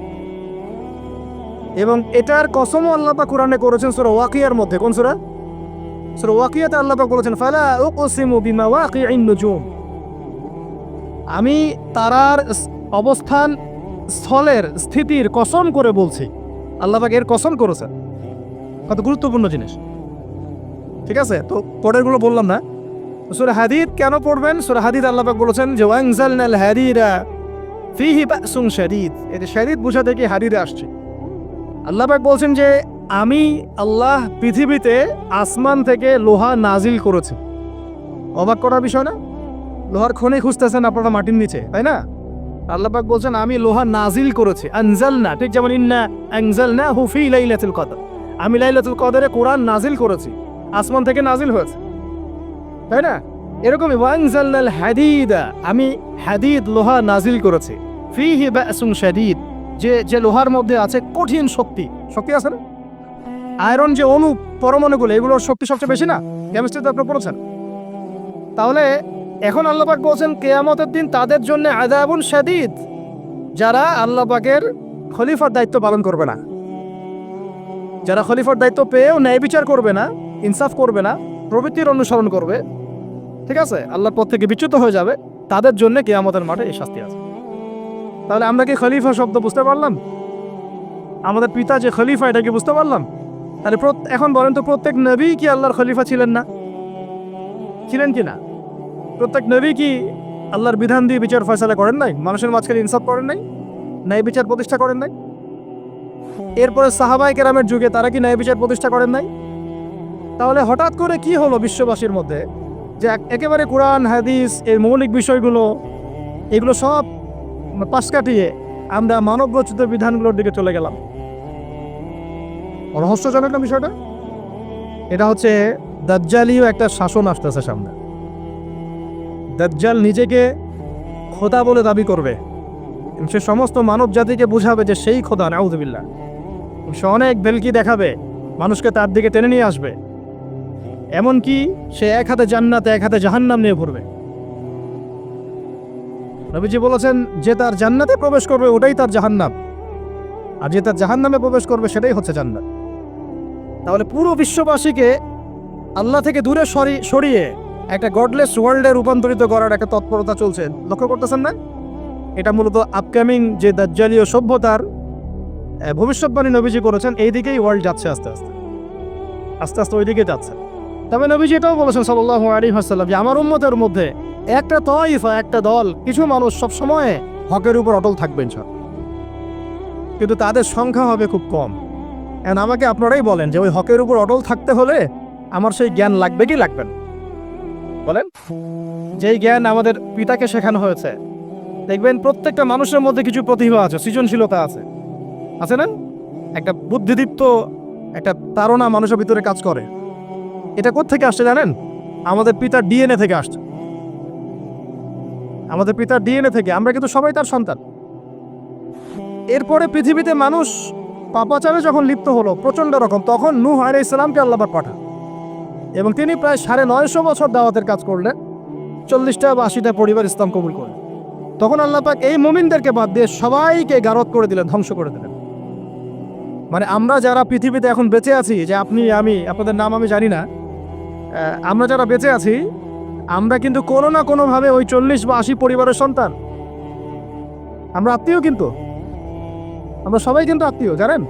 এবং এটার কসমও আল্লাহ পাক কোরআনে করেছেন সূরা ওয়াকিয়ার মধ্যে। কোন সূরা? সূরা ওয়াকিয়াতে আল্লাহ পাক বলেছেন ফালা উকসিমু বিমাওয়াকিইন নুজুম। আমি তারার অবস্থান স্থলের স্থিতির কসম করে বলছি। আল্লাহ পাক এর কসম করেছেন। কত গুরুত্বপূর্ণ জিনিস, ঠিক আছে? তো পরেরগুলো বললাম না। সূরা হাদীদ কেন পড়বেন? সূরা হাদীদ আল্লাহ পাক বলেছেন যে ওয়ানজালনাল হাদীরা ফীহি বাসুন শাদীদ। এটা শাদীদ বুঝাতে কি হাদীদে আসছে। আল্লাহ পাক বলছেন যে আমি আল্লাহ পৃথিবীতে আসমান থেকে লোহা নাজিল করেছি। অবাক করার বিষয় না? লোহার খনি খুঁজতেছেন আপনারা মাটির নিচে, তাই না? আল্লাহ পাক বলছেন আমি লোহা নাজিল করেছি, আনজালনা, ঠিক যেমন ইন্না আনজালনাহু ফি লাইলাতুল কদর, আমি লাইলাতুল কদরে কোরআন নাজিল করেছি, আসমান থেকে নাজিল হয়েছে, তাই না? এরকমই ওয়ানজালনাল হাদিদা, আমি হাদিদ লোহা নাজিল করেছি, ফিহি বাসুন শাদীদ, যে লোহার মধ্যে আছে কঠিন শক্তি আছে না? আয়রন যে অণু পরমাণুগুলো, এগুলোর শক্তি সবচেয়ে বেশি না? কেমিস্ট্রিতে আপনি পড়েছেন। তাহলে এখন আল্লাহ পাক বলছেন কিয়ামতের দিন তাদের জন্য আযাবুন শাদীদ, যারা আল্লাহ পাকের খলিফার দায়িত্ব পালন করবে না, যারা খলিফার দায়িত্ব পেয়েও ন্যায় বিচার করবে না, ইনসাফ করবে না, প্রবৃত্তির অনুসরণ করবে, ঠিক আছে, আল্লাহর পথ থেকে বিচ্যুত হয়ে যাবে, তাদের জন্য কিয়ামতের মাঠে এই শাস্তি আছে। তাহলে আমরা কি খলিফা শব্দ বুঝতে পারলাম? আমাদের পিতা যে খলিফা, এটা কি বুঝতে পারলাম? তাহলে এখন বলেন তো, প্রত্যেক নবী কি আল্লাহর খলিফা ছিলেন না? ছিলেন কি না? প্রত্যেক নবী কি আল্লাহর বিধান দিয়ে বিচার ফয়সালা করেন নাই? মানুষের মাঝখানে ইনসাফ করেন নাই? ন্যায় বিচার প্রতিষ্ঠা করেন নাই? এরপরে সাহাবায়ে কেরামের যুগে তারা কি ন্যায় বিচার প্রতিষ্ঠা করেন নাই? তাহলে হঠাৎ করে কি হলো বিশ্ববাসীর মধ্যে যে একেবারে কোরআন হাদিস এর মৌলিক বিষয়গুলো, এগুলো সব পাশ কাটিয়ে আমরা মানব রচিত বিধানগুলোর দিকে চলে গেলাম? রহস্যজনক না বিষয়টা? এটা হচ্ছে দাজ্জালীয় একটা শাসন আসতেছে সামনে। দাজ্জাল নিজেকে খোদা বলে দাবি করবে, সে সমস্ত মানব জাতিকে বুঝাবে যে সেই খোদা, নাউযুবিল্লাহ। সে অনেক বেলকি দেখাবে, মানুষকে তার দিকে টেনে নিয়ে আসবে, এমনকি সে এক হাতে জান্নাত এক হাতে জাহান্নাম নিয়ে ঘুরবে। নবীজি বলেছেন যে তার জান্নাতে প্রবেশ করবে ওটাই তার জাহান্নাম, আর যে তার জাহান্নামে প্রবেশ করবে সেটাই হচ্ছে জান্নাত। তাহলে পুরো বিশ্ববাসীকে আল্লাহ থেকে দূরে সরিয়ে একটা গডলেস ওয়ার্ল্ডে রূপান্তরিত করার একটা তৎপরতা চলছে, লক্ষ্য করতেছেন না? এটা মূলত আপকামিং যে দাজ্জালীয় সভ্যতার ভবিষ্যৎবাণী নবীজি করেছেন, এই দিকেই ওয়ার্ল্ড যাচ্ছে আস্তে আস্তে আস্তে আস্তে ওই দিকে যাচ্ছে। তবে নবীজি এটাও বলেছেন সাল্লাল্লাহু আলাইহি ওয়াসাল্লাম যে আমার উম্মতের মধ্যে একটা তাইফা, একটা দল, কিছু মানুষ সবসময় হকের উপর অটল থাকবেন, কিন্তু তাদের সংখ্যা হবে খুব কম। এখন আমাকে আপনারাই বলেন যে ওই হকের উপর অটল থাকতে হলে আমার সেই জ্ঞান লাগবে কি লাগবে না? বলেন। যেই জ্ঞান আমাদের পিতাকে শেখানো হয়েছে, দেখবেন প্রত্যেকটা মানুষের মধ্যে কিছু প্রতিভা আছে, সৃজনশীলতা আছে, আছে না? একটা বুদ্ধিদীপ্ত একটা তাড়না মানুষের ভিতরে কাজ করে। এটা কোত্থেকে আসছে জানেন? আমাদের পিতার ডিএনএ থেকে আসছে। আমাদের পিতার ডিএনএ থেকে, আমরা কিন্তু সবাই তার সন্তান। এরপরে পৃথিবীতে মানুষ পাপাচারে যখন লিপ্ত হলো প্রচন্ড রকম, তখন নূহ আলাইহিস সালামকে আল্লাহ পাক পাঠান, এবং তিনি প্রায় 950 বছর দাওয়াতের কাজ করলেন, 40টা বা 80টা পরিবার ইসলাম কবুল করলেন। তখন আল্লাহ পাক এই মুমিনদেরকে বাদ দিয়ে সবাইকে গারদ করে দিলেন, ধ্বংস করে দিলেন। মানে আমরা যারা পৃথিবীতে এখন বেঁচে আছি, যে আপনি আমি, আপনাদের নাম আমি জানি না, আমরা যারা বেঁচে আছি, আমরা কিন্তু কোনো না কোনোভাবে ওই 40 বা 80 পরিবারের সন্তান। আমরা আত্মীয়, কিন্তু আমরা সবাই কিন্তু আত্মীয়, জানেন?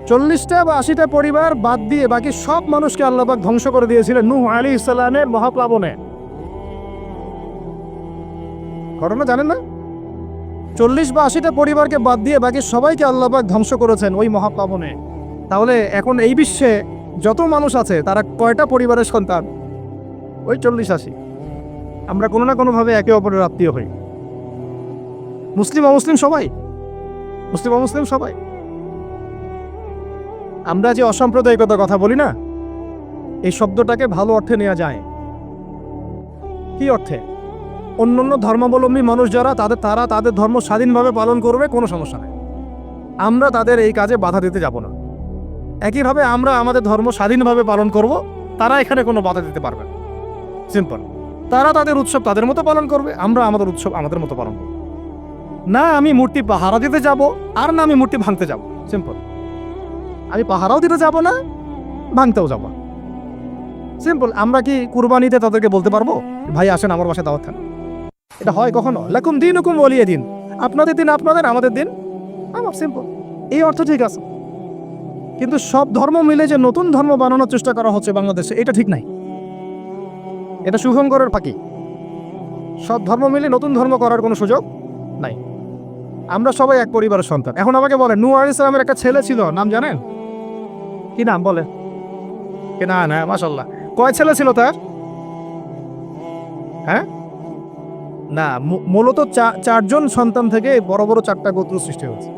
40টা বা 80টা পরিবার বাদ দিয়ে বাকি সব মানুষকে আল্লাহ পাক ধ্বংস করে দিয়েছিলেন নূহ আলাইহিস সালামের মহাপ্লাবনে। ঘটনা জানেন না? 40 বা 80টা পরিবারকে বাদ দিয়ে বাকি সবাইকে আল্লাহ পাক ধ্বংস করেছেন ওই মহাপ্লাবনে। তাহলে এখন এই বিশ্বে যত মানুষ আছে তারা কয়টা পরিবারের সন্তান? ওই 40-80। আমরা কোনো না কোনোভাবে একে অপরের আত্মীয় হই, মুসলিম অমুসলিম সবাই, মুসলিম অমুসলিম সবাই। আমরা যে অসাম্প্রদায়িকতার কথা বলি না, এই শব্দটাকে ভালো অর্থে নেওয়া যায়। কি অর্থে? অন্যান্য ধর্মাবলম্বী মানুষ যারা, তারা তাদের ধর্ম স্বাধীনভাবে পালন করবে, কোনো সমস্যা নেই, আমরা তাদের এই কাজে বাধা দিতে যাব না। একইভাবে আমরা আমাদের ধর্ম স্বাধীনভাবে পালন করব, তারা এখানে কোনো বাধা দিতে পারবে না। সিম্পল। তারা তাদের উৎসব তাদের মতো পালন করবে, আমরা আমাদের উৎসব আমাদের মতো পালন করব। না আমি মূর্তি পাহারা দিতে যাব, আর না আমি মূর্তি ভাঙতে যাব। সিম্পল। আমি পাহারাও দিতে যাব না, ভাঙতেও যাব না। সিম্পল। আমরা কি কুরবানিতে তাদেরকে বলতে পারবো ভাই আসেন আমার বাসায় দাওয়াত খান? এটা হয় কখনো? লাকুম দীনুকুম ওয়ালিয়া দিন, আপনাদের দিন আপনাদের, আমাদের দিন আমার। সিম্পল। এই অর্থ ঠিক আছে, কিন্তু সব ধর্ম মিলে যে নতুন ধর্ম বানানোর চেষ্টা করা হচ্ছে বাংলাদেশে, এটা ঠিক নাই। এটা শুভঙ্করের ফাঁকি। সব ধর্ম মিলে নতুন ধর্ম করার কোনো সুযোগ নাই। আমরা সবাই এক পরিবারের সন্তান। এখন আমাকে বলেন, নূহ আলাইহিস সালামের একটা ছেলে ছিল, নাম জানেন? কি নাম বলে? কেনান, হ্যাঁ মাশাল্লাহ। কয় ছেলে ছিল তার? হ্যাঁ না, মূলত চারজন সন্তান থেকে বড় বড় চারটা গোত্র সৃষ্টি হয়েছে।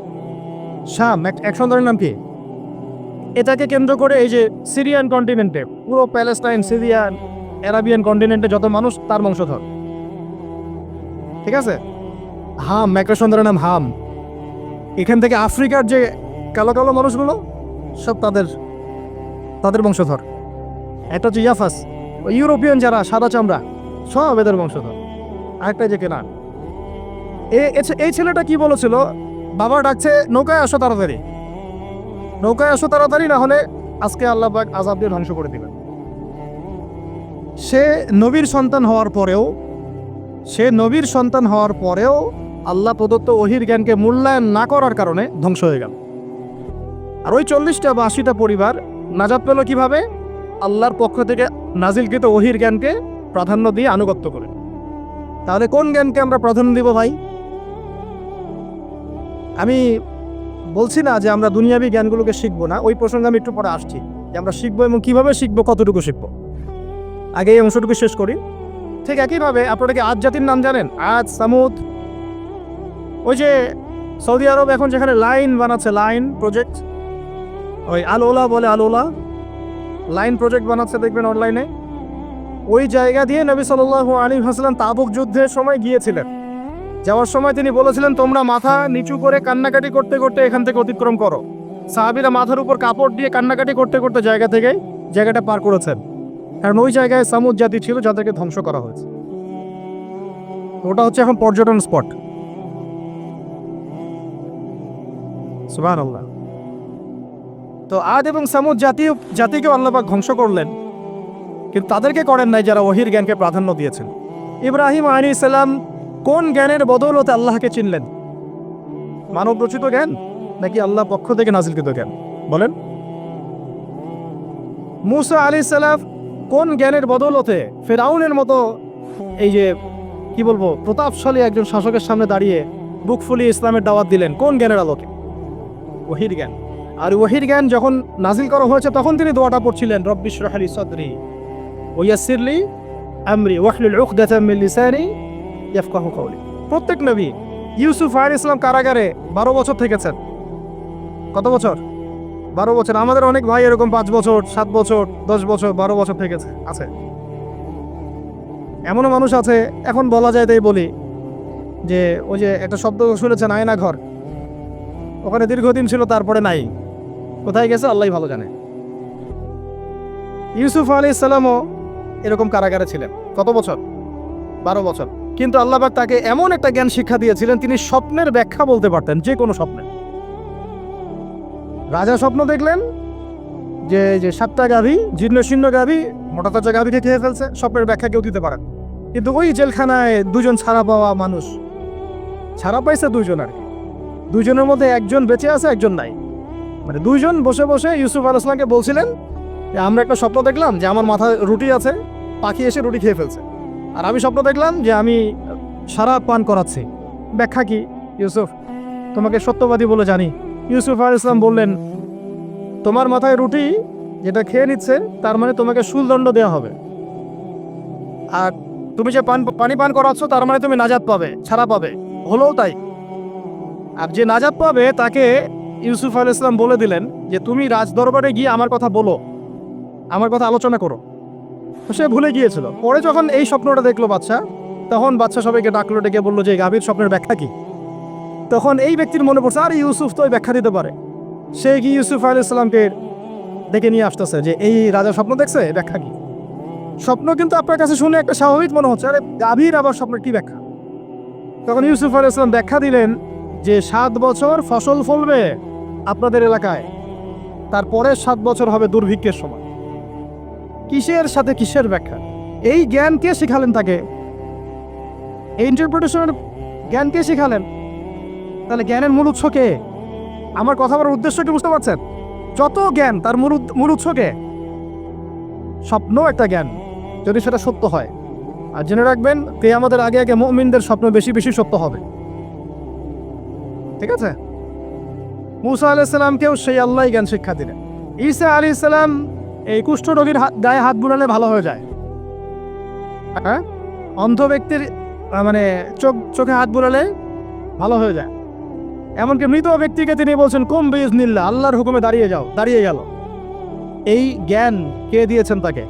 শাম এক সন্তানের নাম কি? এটাকে কেন্দ্র করে এই যে সিরিয়ান কন্টিনেন্টে, পুরো প্যালেস্টাইন, সিরিয়ান, অ্যারাবিয়ান কন্টিনেন্টে যত মানুষ তার বংশধর। ঠিক আছে, হাম একটা সন্তানের নাম হাম। এখান থেকে আফ্রিকার যে কালো কালো মানুষগুলো সব তাদের বংশধর। একটা হচ্ছে ইয়াফাস, ওই ইউরোপিয়ান যারা সাদা চামড়া সব এদের বংশধর। আরেকটা যে কেনান। এই ছেলেটা কি বলেছিল? বাবা ডাকছে নৌকায় আসো তাড়াতাড়ি, নৌকায় আসো তাড়াতাড়ি, না হলে আজকে আল্লাহ পাক আযাব দিয়ে ধ্বংস করে দিবেন। সে নবীর সন্তান হওয়ার পরেও আল্লাহ প্রদত্ত ওহির জ্ঞানকে মূল্যায়ন না করার কারণে ধ্বংস হয়ে গেল। আর ওই 40টা বা 80টা পরিবার নাজাত পেল কিভাবে? আল্লাহর পক্ষ থেকে নাজিলকৃত ওহির জ্ঞানকে প্রাধান্য দিয়ে আনুগত্য করে। তাহলে কোন জ্ঞানকে আমরা প্রাধান্য দিব ভাই? আমি বলছি না যে আমরা দুনিয়াবি জ্ঞানগুলোকে শিখবো না, ওই প্রসঙ্গে আমি একটু পরে আসছি যে আমরা শিখবো এবং কিভাবে শিখবো, কতটুকু শিখবো। আগে এই অংশটুকু শেষ করি। ঠিক একইভাবে আপনারা কি আদ জাতির নাম জানেন? আদ, সামুদ। ওই যে সৌদি আরব এখন যেখানে লাইন বানাচ্ছে, লাইন প্রজেক্ট, ওই আলোলা বলে, আলোলা লাইন প্রজেক্ট বানাচ্ছে দেখবেন অনলাইনে। ওই জায়গা দিয়ে নবী সাল্লাল্লাহু আলাইহি ওয়াসাল্লাম তাবুক যুদ্ধের সময় গিয়েছিলেন। যাওয়ার সময় তিনি বলেছিলেন, তোমরা মাথা নিচু করে কান্নাকাটি করতে করতে এখান থেকে অতিক্রম করো। সাহাবীরা মাথার উপর কাপড় দিয়ে কান্নাকাটি করতে করতে জায়গাটা পার করেছেন, কারণ ওই জায়গায় সামুদ জাতি ছিল যাদেরকে ধ্বংস করা হয়েছে। ওটা হচ্ছে এখন পর্যটন স্পট। সুবহানাল্লাহ। তো আদ এবং সামুদ জাতিকেও আল্লাহ পাক ধ্বংস করলেন, কিন্তু তাদেরকে করেন নাই যারা ওহির জ্ঞানকে প্রাধান্য দিয়েছেন। ইব্রাহিম আলাইহিস সালাম কোন জ্ঞানের বদৌলতে আল্লাহকে চিনলেন? মানব রচিত জ্ঞান নাকি আল্লাহ পক্ষ থেকে নাজিলকৃত জ্ঞান? বলেন। মুসা আলাইহিস সালাম কোন জ্ঞানের বদৌলতে ফিরআউনের মতো এই যে কি বলবো প্রতাপশালী একজন শাসকের সামনে দাঁড়িয়ে বুক ফুলিয়ে ইসলামের দাওয়াত দিলেন? কোন জ্ঞানের আলোকে? ওহির জ্ঞান। আর ওহির জ্ঞান যখন নাজিল করা হয়েছে তখন তিনি দোয়াটা পড়ছিলেন, রব্বি ইশরাহ লি সাদরি ওয়া ইয়াসসির লি আমরি ওয়াহলুল উকদাতাম মিন লিসানি ইয়াফকাহু কওলি। প্রত্যেক নবী, ইউসুফ আলাইহিস সালাম কারাগারে 12 বছর থেকেছেন। কত বছর? 12 বছর। আমাদের অনেক ভাই এরকম 5 বছর, 7 বছর, 10 বছর, 12 বছর থেকেছে আছে। এমনও মানুষ আছে, এখন বলা যায় তাই বলি, যে ওই যে একটা শব্দ শুনেছেন আয়না ঘর, ওখানে দীর্ঘদিন ছিল, তারপরে নাই, কোথায় গেছে আল্লাহই ভালো জানে। ইউসুফ আলাইহিস সালামও এরকম কারাগারে ছিলেন। কত বছর? 12 বছর। কিন্তু আল্লাহ পাক তাকে এমন একটা জ্ঞান শিক্ষা দিয়েছিলেন, তিনি স্বপ্নের ব্যাখ্যা বলতে পারতেন, যে কোনো স্বপ্নের। রাজা স্বপ্ন দেখলেন যে 7টা গাভী, জীর্ণ শীর্ণ গাভী, মোটা তাজা গাভীকে খেয়ে ফেলছে, স্বপ্নের ব্যাখ্যা কেউ দিতে পারেন। কিন্তু ওই জেলখানায় 2 জন ছাড়া পাওয়া মানুষ, ছাড়া পাইছে 2 জন, আর কি 2 জনের মধ্যে একজন বেঁচে আছে, একজন নাই। মানে 2 জন বসে বসে ইউসুফ আলাইহিস সালামকে বলছিলেন যে আমরা একটা স্বপ্ন দেখলাম যে আমার মাথায় রুটি আছে, পাখি এসে রুটি খেয়ে ফেলছে। আর আমি স্বপ্ন দেখলাম যে আমি শরাব পান করাচ্ছি, ব্যাখ্যা কি ইউসুফ? তোমাকে সত্যবাদী বলে জানি। ইউসুফ আলাইহিস সালাম বললেন, তোমার মাথায় রুটি যেটা খেয়ে নিচ্ছে তার মানে তোমাকে শুলদণ্ড দেওয়া হবে, আর তুমি যে পানি পান করাচ্ছ তার মানে তুমি নাজাত পাবে, ছাড়া পাবে। হলেও তাই। আর যে নাজাত পাবে তাকে ইউসুফ আলাইহিস সালাম বলে দিলেন যে তুমি রাজদরবারে গিয়ে আমার কথা বলো, আমার কথা আলোচনা করো। সে ভুলে গিয়েছিল। পরে যখন এই স্বপ্নটা দেখলো বাদশা, তখন বাদশা সবাইকে ডাকলো, ডেকে বললো যে গাভীর স্বপ্নের ব্যাখ্যা কি। তখন এই ব্যক্তির মনে পড়ছে, আর ইউসুফ তো ব্যাখ্যা দিতে পারে। সে কি ইউসুফ আলাইহিস সালামকে ডেকে নিয়ে আসতেছে যে এই রাজা স্বপ্ন দেখছে, ব্যাখ্যা কি। স্বপ্ন কিন্তু আপনার কাছে শুনে একটা স্বাভাবিক মনে হচ্ছে, আরে গাভীর আবার স্বপ্নের কি ব্যাখ্যা। তখন ইউসুফ আলাইহিস সালাম ব্যাখ্যা দিলেন যে 7 বছর ফসল ফলবে আপনাদের এলাকায়, তারপরে 7 বছর হবে দুর্ভিক্ষের সময়। কিসের সাথে কিসের ব্যাখ্যা? এই জ্ঞান কে শিখালেন তাকে? এই ইন্টারপ্রিটেশনের জ্ঞান কে শিখালেন? তাহলে জ্ঞানের মূল উৎস কে? আমার কথা বলার উদ্দেশ্য কি বুঝতে পারছেন? যত জ্ঞান তার মূল উৎস কে? স্বপ্ন একটা জ্ঞান, যদি সেটা সত্য হয়। আর জেনে রাখবেন, কিয়ামতের আগে আগে মুমিনদের স্বপ্ন বেশি বেশি সত্য হবে। ঠিক আছে? মুসা আলাইহিস সালামকেও সেই আল্লাহই জ্ঞান শিক্ষা দিলেন। ঈসা আলাইহিস সালাম এই কুষ্ঠরোগীর গায়ে হাত বুলালে ভালো হয়ে যায়, হ্যাঁ, অন্ধ ব্যক্তির মানে চোখে হাত বুলালে ভালো হয়ে যায়। এমনকি মৃত ব্যক্তিকে তিনি বলছেন কুম বিইজনিল্লাহ, আল্লাহর হুকুমে দাঁড়িয়ে যাও, দাঁড়িয়ে গেল। এই জ্ঞান কে দিয়েছেন তাকে?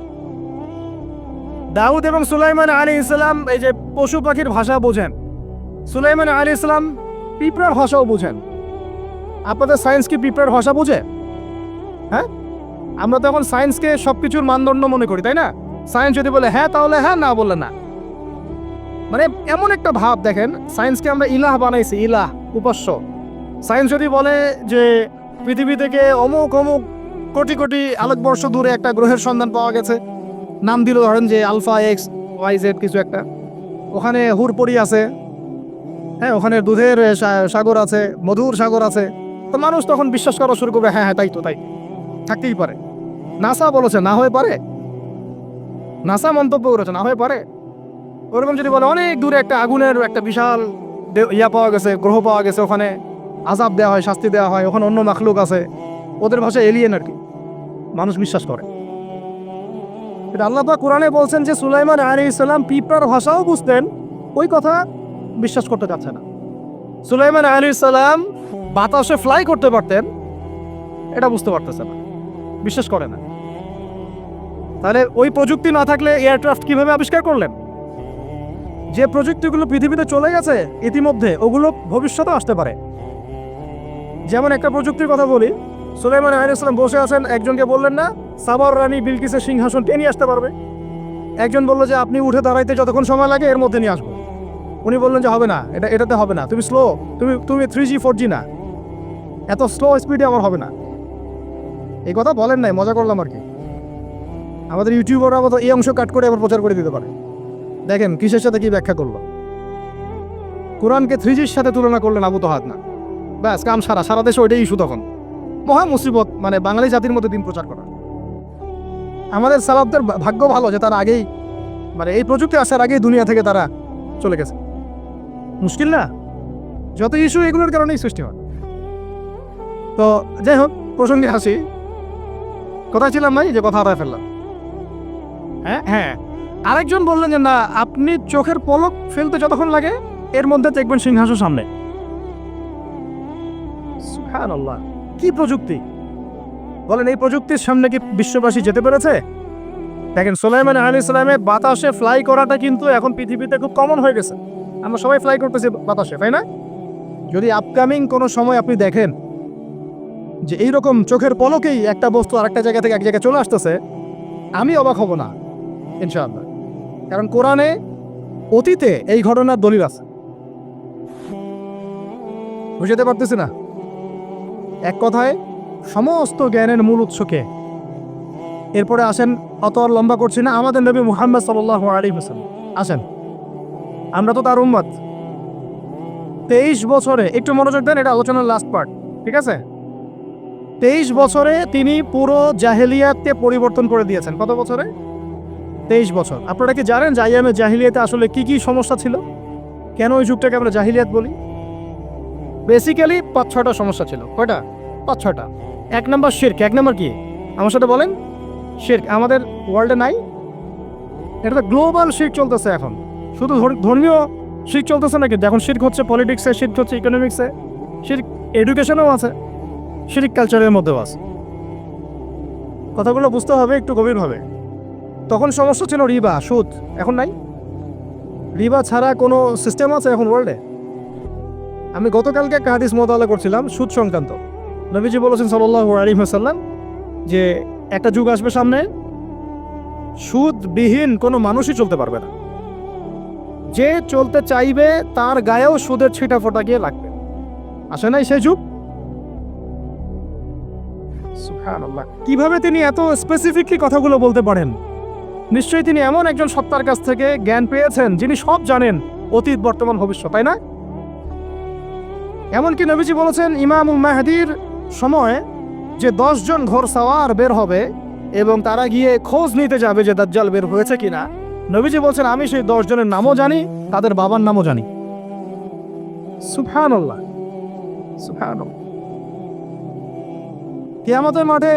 দাউদ এবং সুলাইমান আলাইহিস সালাম এই যে পশু পাখির ভাষা বোঝেন, সুলাইমান আলাইহিস সালাম পিঁপড়ার ভাষাও বোঝেন। আপনাদের সায়েন্স কি পিঁপড়ার ভাষা বোঝে? হ্যাঁ, আমরা তো এখন সায়েন্সকে সবকিছুর মানদণ্ড মনে করি, তাই না? সায়েন্স যদি বলে হ্যাঁ তাহলে হ্যাঁ, না বললে না। মানে এমন একটা ভাব, দেখেন সায়েন্সকে আমরা ইলাহ বানাইছি, ইলাহ, উপাস্য। সায়েন্স যদি বলে যে পৃথিবী থেকে অমুক অমুক কোটি কোটি আলোকবর্ষ দূরে একটা গ্রহের সন্ধান পাওয়া গেছে, নাম দিল ধরেন যে আলফা এক্স ওয়াই জেড কিছু একটা, ওখানে হুরপরি আছে, হ্যাঁ, ওখানে দুধের সাগর আছে, মধুর সাগর আছে, তো মানুষ তখন বিশ্বাস করা শুরু করবে হ্যাঁ হ্যাঁ তাই তো, তাই থাকতেই পারে। নাসা বলেছে না হয়ে পারে, নাসা মন্তব্য করেছে না হয়ে পারে। ওরকম যদি বলে অনেক দূরে একটা আগুনের একটা বিশাল ইয়া পাওয়া গেছে, গ্রহ পাওয়া গেছে, ওখানে আযাব দেওয়া হয়, শাস্তি দেওয়া হয়, ওখানে অন্য মাখলুক আছে, ওদের ভাষায় এলিয়েন আর কি, মানুষ বিশ্বাস করে। এটা আল্লাহ পাক কোরআনে বলছেন যে সুলাইমান আলাইহিস সালাম পিঁপড়ার ভাষাও বুঝতেন, ওই কথা বিশ্বাস করতে চাচ্ছে না। সুলাইমান আলাইহিস সালাম বাতাসে ফ্লাই করতে পারতেন, এটা বুঝতে পারতেছে না, বিশ্বাস করে না। তাহলে ওই প্রযুক্তি না থাকলে এয়ারক্রাফট কিভাবে আবিষ্কার করলেন? যে প্রযুক্তিগুলো পৃথিবীতে চলে গেছে ইতিমধ্যে, ওগুলো ভবিষ্যতে আসতে পারে। যেমন একটা প্রযুক্তির কথা বলি, সুলাইমান আলাইহিস সালাম বসে আছেন, একজনকে বললেন না সাবার রানী বিলকিসের সিংহাসন টেনে নিয়ে আসতে পারবে? একজন বলল যে আপনি উঠে দাঁড়াইতে যতক্ষণ সময় লাগে এর মধ্যে নিয়ে আসবো। উনি বললেন যে হবে না, এটাতে হবে না, তুমি স্লো, তুমি 3G 4G না, এত স্লো স্পিডে আমার হবে না। এই কথা বলেন নাই, মজা করলাম আর কি। আমাদের ইউটিউবাররা আবার এই অংশ কাট করে আবার প্রচার করে দিতে পারে। দেখেন কিসের সাথে কি ব্যাখ্যা করলো। কোরআনকে 3Gর সাথে তুলনা করলেন আবু তহাদ না, ব্যাস কাম সারা দেশে ওইটাই ইস্যু তখন। মহা মুসিবত, মানে বাঙালি জাতির মধ্যে দিন প্রচার করা। আমাদের সালাফদের ভাগ্য ভালো যে তারা আগেই, মানে এই প্রযুক্তি আসার আগেই দুনিয়া থেকে তারা চলে গেছে। মুশকিল না, যত ইস্যু এগুলোর কারণেই সৃষ্টি হয়। তো যাই হোক, প্রসঙ্গে আসি, কোথায় ছিলাম নাই, যে কথা হারায় ফেললাম। হ্যাঁ, আরেকজন বললেন যে না, আপনি চোখের পলক ফেলতে যতক্ষণ লাগে এর মধ্যে দেখবেন সিংহাসন সামনে। সুবহানাল্লাহ, কি প্রযুক্তি বলেন! এই প্রযুক্তির সামনে কি বিশ্ববাসী যেতে পেরেছে? দেখেন সুলাইমান আলাইহিস সালামের বাতাসে ফ্লাই করাটা কিন্তু এখন পৃথিবীতে খুব কমন হয়ে গেছে। আমরা সবাই ফ্লাই করতেছি বাতাসে, তাই না? যদি আপকামিং কোনো সময় আপনি দেখেন যে এইরকম চোখের পলকেই একটা বস্তু আরেকটা জায়গা থেকে এক জায়গায় চলে আসতেছে, আমি অবাক হব না ইনশাআল্লাহ। কারণ কোরআনে অতীতে এই ঘটনার দলিল আছে। বুঝতে পারতেছি না? এক কথায় সমস্ত জ্ঞানের মূল উৎসকে। এরপরে আসেন, অত আর লম্বা করছি না, আমাদের নবী মুহাম্মদ সাল্লাল্লাহু আলাইহি ওয়াসাল্লাম আসেন, আমরা তো তার উম্মত। 23 বছরে, একটু মনোযোগ দেন, এটা আলোচনার লাস্ট পার্ট, ঠিক আছে? 23 বছরে তিনি পুরো জাহেলিয়াতকে পরিবর্তন করে দিয়েছেন। কত বছরে? 23 বছর। আপনারা কি জানেন যে আইয়ামে জাহিলিয়াতে আসলে কি কি সমস্যা ছিল? কেন ওই যুগটাকে আমরা জাহিলিয়াত বলি? বেসিক্যালি 5-6টা সমস্যা ছিল। কয়টা? 5-6টা। 1 নম্বর শিরক। 1 নম্বর কি? আমার সাথে বলেন। শিরক আমাদের ওয়ার্ল্ডে নাই, এটা তো গ্লোবাল শিরক চলতেছে এখন। শুধু ধর্মীয় শিরক চলতেছে নাকি? এখন শিরক হচ্ছে পলিটিক্সে, শিরক হচ্ছে ইকোনমিক্সে, শিরক এডুকেশনেও আছে, শিরক কালচারের মধ্যেও আছে। কথাগুলো বুঝতে হবে একটু গভীরভাবে। তখন সমস্যা ছিল রিবা, সুদ। এখন নাই। রিবা ছাড়া কোনো সিস্টেম আছে এখন ওয়ার্ল্ডে? আমি গতকালকে একটা হাদিস মোতালা করছিলাম সুদ সংক্রান্ত। নবীজি বলেছেন সাল্লাল্লাহু আলাইহি ওয়াসাল্লাম যে একটা যুগ আসবে সামনে, সুদবিহীন কোনো মানুষই চলতে পারবে না। যে চলতে চাইবে তার গায়েও সুদের ছিটা ফোটা গিয়ে লাগবে। আসে নাই সেই যুগ? সুবহানাল্লাহ, কিভাবে তিনি এত স্পেসিফিকলি কথাগুলো বলতে পারেন? নিশ্চয়ই তিনি এমন একজন সত্তার কাছ থেকে জ্ঞান পেয়েছেন যিনি সব জানেন, অতীত বর্তমান ভবিষ্যৎ, তাই না? এমনকি নবীজি বলেছেন ইমামুল মাহদির সময় যে 10 জন ঘোর সাওয়ার বের হবে এবং তারা গিয়ে খোঁজ নিতে যাবে যে দাজ্জাল বের হয়েছে কিনা। নবীজি বলছেন আমি সেই 10 জনের নামও জানি, তাদের বাবার নামও জানি। সুবহানাল্লাহ, সুবহানাল্লাহ। কিয়ামতের মাঠে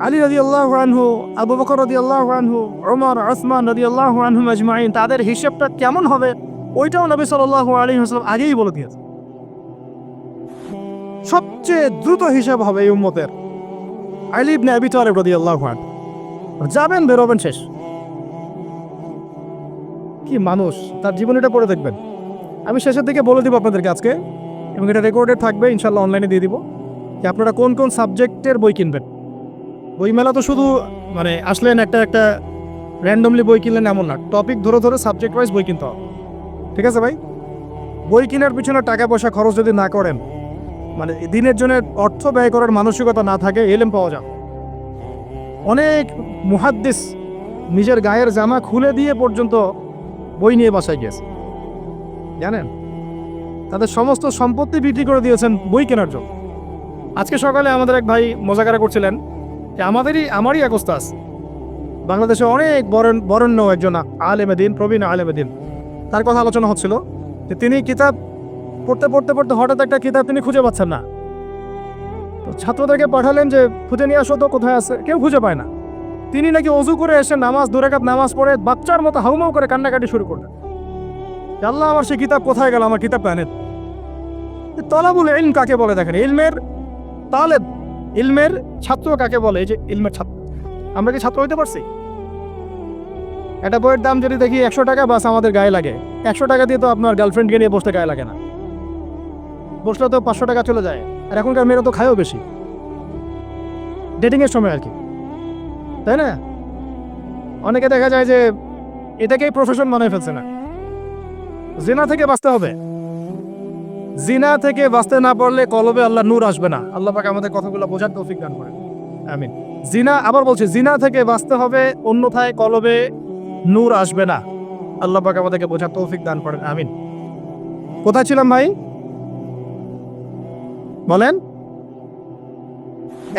আলী রাদিয়াল্লাহু আনহু, আবু বকর রাদিয়াল্লাহু আনহু, ওমর, ওসমান রাদিয়াল্লাহু আনহুম আজমাইন, তাদের হিসাবটা কেমন হবে ওইটাও নবী সাল্লাল্লাহু আলাইহি ওয়াসাল্লাম আগেই বলে দিয়েছে। সবচেয়ে দ্রুত হিসাব হবে এই উম্মতের আলী ইবনে আবি তালিব রাদিয়াল্লাহু আনহু। যাবেন, বেরোবেন, শেষ। কি মানুষ, তার জীবনীটা পড়ে দেখবেন। আমি শেষের দিকে বলে দিব আপনাদেরকে আজকে, এবং এটা রেকর্ডেড থাকবে, ইনশাল্লাহ অনলাইনে দিয়ে দিব, যে আপনারা কোন কোন সাবজেক্টের বই কিনবেন। বই মেলা তো শুধু মানে আসলেন একটা র্যান্ডমলি বই কিনলেন এমন না, টপিক ধরে ধরে সাবজেক্ট ওয়াইজ বই কিনতে হবে। ঠিক আছে ভাই? বই কেনার পিছনে টাকা পয়সা খরচ যদি না করেন, মানে দিনের জন্য অর্থ ব্যয় করার মানসিকতা না থাকে, এলেম পাওয়া যাবে। অনেক মুহাদ্দিস নিজের গায়ের জামা খুলে দিয়ে পর্যন্ত বই নিয়ে বাসায় গিয়েছে, জানেন? তাদের সমস্ত সম্পত্তি বিক্রি করে দিয়েছেন বই কেনার জন্য। আজকে সকালে আমাদের এক ভাই মজাকারা করছিলেন যে আমারই এক ওস্তাদ, বাংলাদেশে অনেক বরেণ্য একজন আলেমে দ্বীন, প্রবীণ আলেমে দ্বীন, তার কথা আলোচনা হচ্ছিল যে তিনি কিতাব পড়তে হঠাৎ একটা কিতাব তিনি খুঁজে পাচ্ছেন না। তো ছাত্রদেরকে পাঠালেন যে খুঁজে নিয়ে আসো তো, কোথায় আছে, কেউ খুঁজে পায় না। তিনি নাকি অজু করে এসে নামাজ, 2 রাকাত নামাজ পড়ে বাচ্চার মতো হাউমাউ করে কান্নাকাটি শুরু করলেন, আল্লাহ আমার সেই কিতাব কোথায় গেল, আমার কিতাব আনেন। তলাবুল ইলম কাকে বলে দেখেন, ইলমের তালেব, ইলমের ছাত্র কাকে বলে? এই যে ইলমের ছাত্র, আমরা কি ছাত্র হইতে পারছি? একটা বইয়ের দাম যদি দেখি 100 টাকা, বাস আমাদের গায়ে লাগে। 100 টাকা দিয়ে তো আপনার গার্লফ্রেন্ডকে নিয়ে বসতে গায়ে লাগে না, বসলে তো 500 টাকা চলে যায়। আর এখনকার মেয়েরা তো খায়ও বেশি, ডেটিংয়ের সময় আর কি, তাই না? অনেকে দেখা যায় যে এটাকেই প্রফেশন মনে ফেলছে না। জিনা থেকে বাঁচতে হবে, জিনা থেকে বাঁচতে না পারলে কলবে আল্লাহ নূর আসবে না। আল্লাহ পাক আমাদের কথাগুলো বোঝার তৌফিক দান করেন, আমিন। জিনা, আবার বলছি, জিনা থেকে বাঁচতে হবে, অন্যথায় কলবে নূর আসবে না। আল্লাহ পাক আমাদেরকে বোঝার তৌফিক দান করেন, আমিন। কোথায় ছিলাম ভাই? বলেন।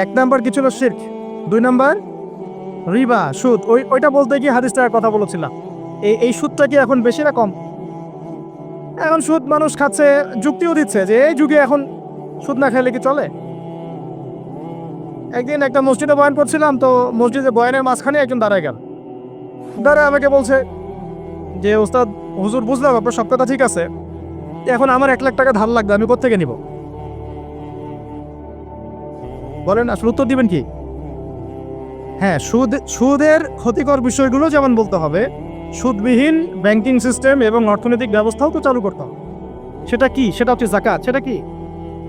1 নাম্বার কি ছিল? শিরক। 2 নাম্বার রিবা, সুদ। ওইটা বলতে গিয়ে হাদিসটার কথা বলেছিলাম। এই সুদটা কি এখন বেশি না কম? এখন সুদ মানুষ খাচ্ছে, যুক্তিও দিচ্ছে যে এই যুগে এখন সুদ না খাইলে কি চলে। একদিন একটা মসজিদে বয়ান করছিলাম, তো মসজিদে বয়ানের মাঝখানে একজন দাঁড়ায় গেল, দাঁড়ায় আমাকে বলছে যে ওস্তাদ, হুজুর বুঝলাম আপনার সব কথা ঠিক আছে, এখন আমার 1 লাখ টাকা ধার লাগবে, আমি কোত্থেকে নিব? বলেন, আসলে উত্তর দিবেন কি? হ্যাঁ, সুদের ক্ষতিকর বিষয়গুলো যেমন বলতে হবে, সুদবিহীন ব্যাংকিং সিস্টেম এবং অর্থনৈতিক ব্যবস্থাও তো চালু করতে হবে। সেটা কি? সেটা হচ্ছে যাকাত। সেটা কি?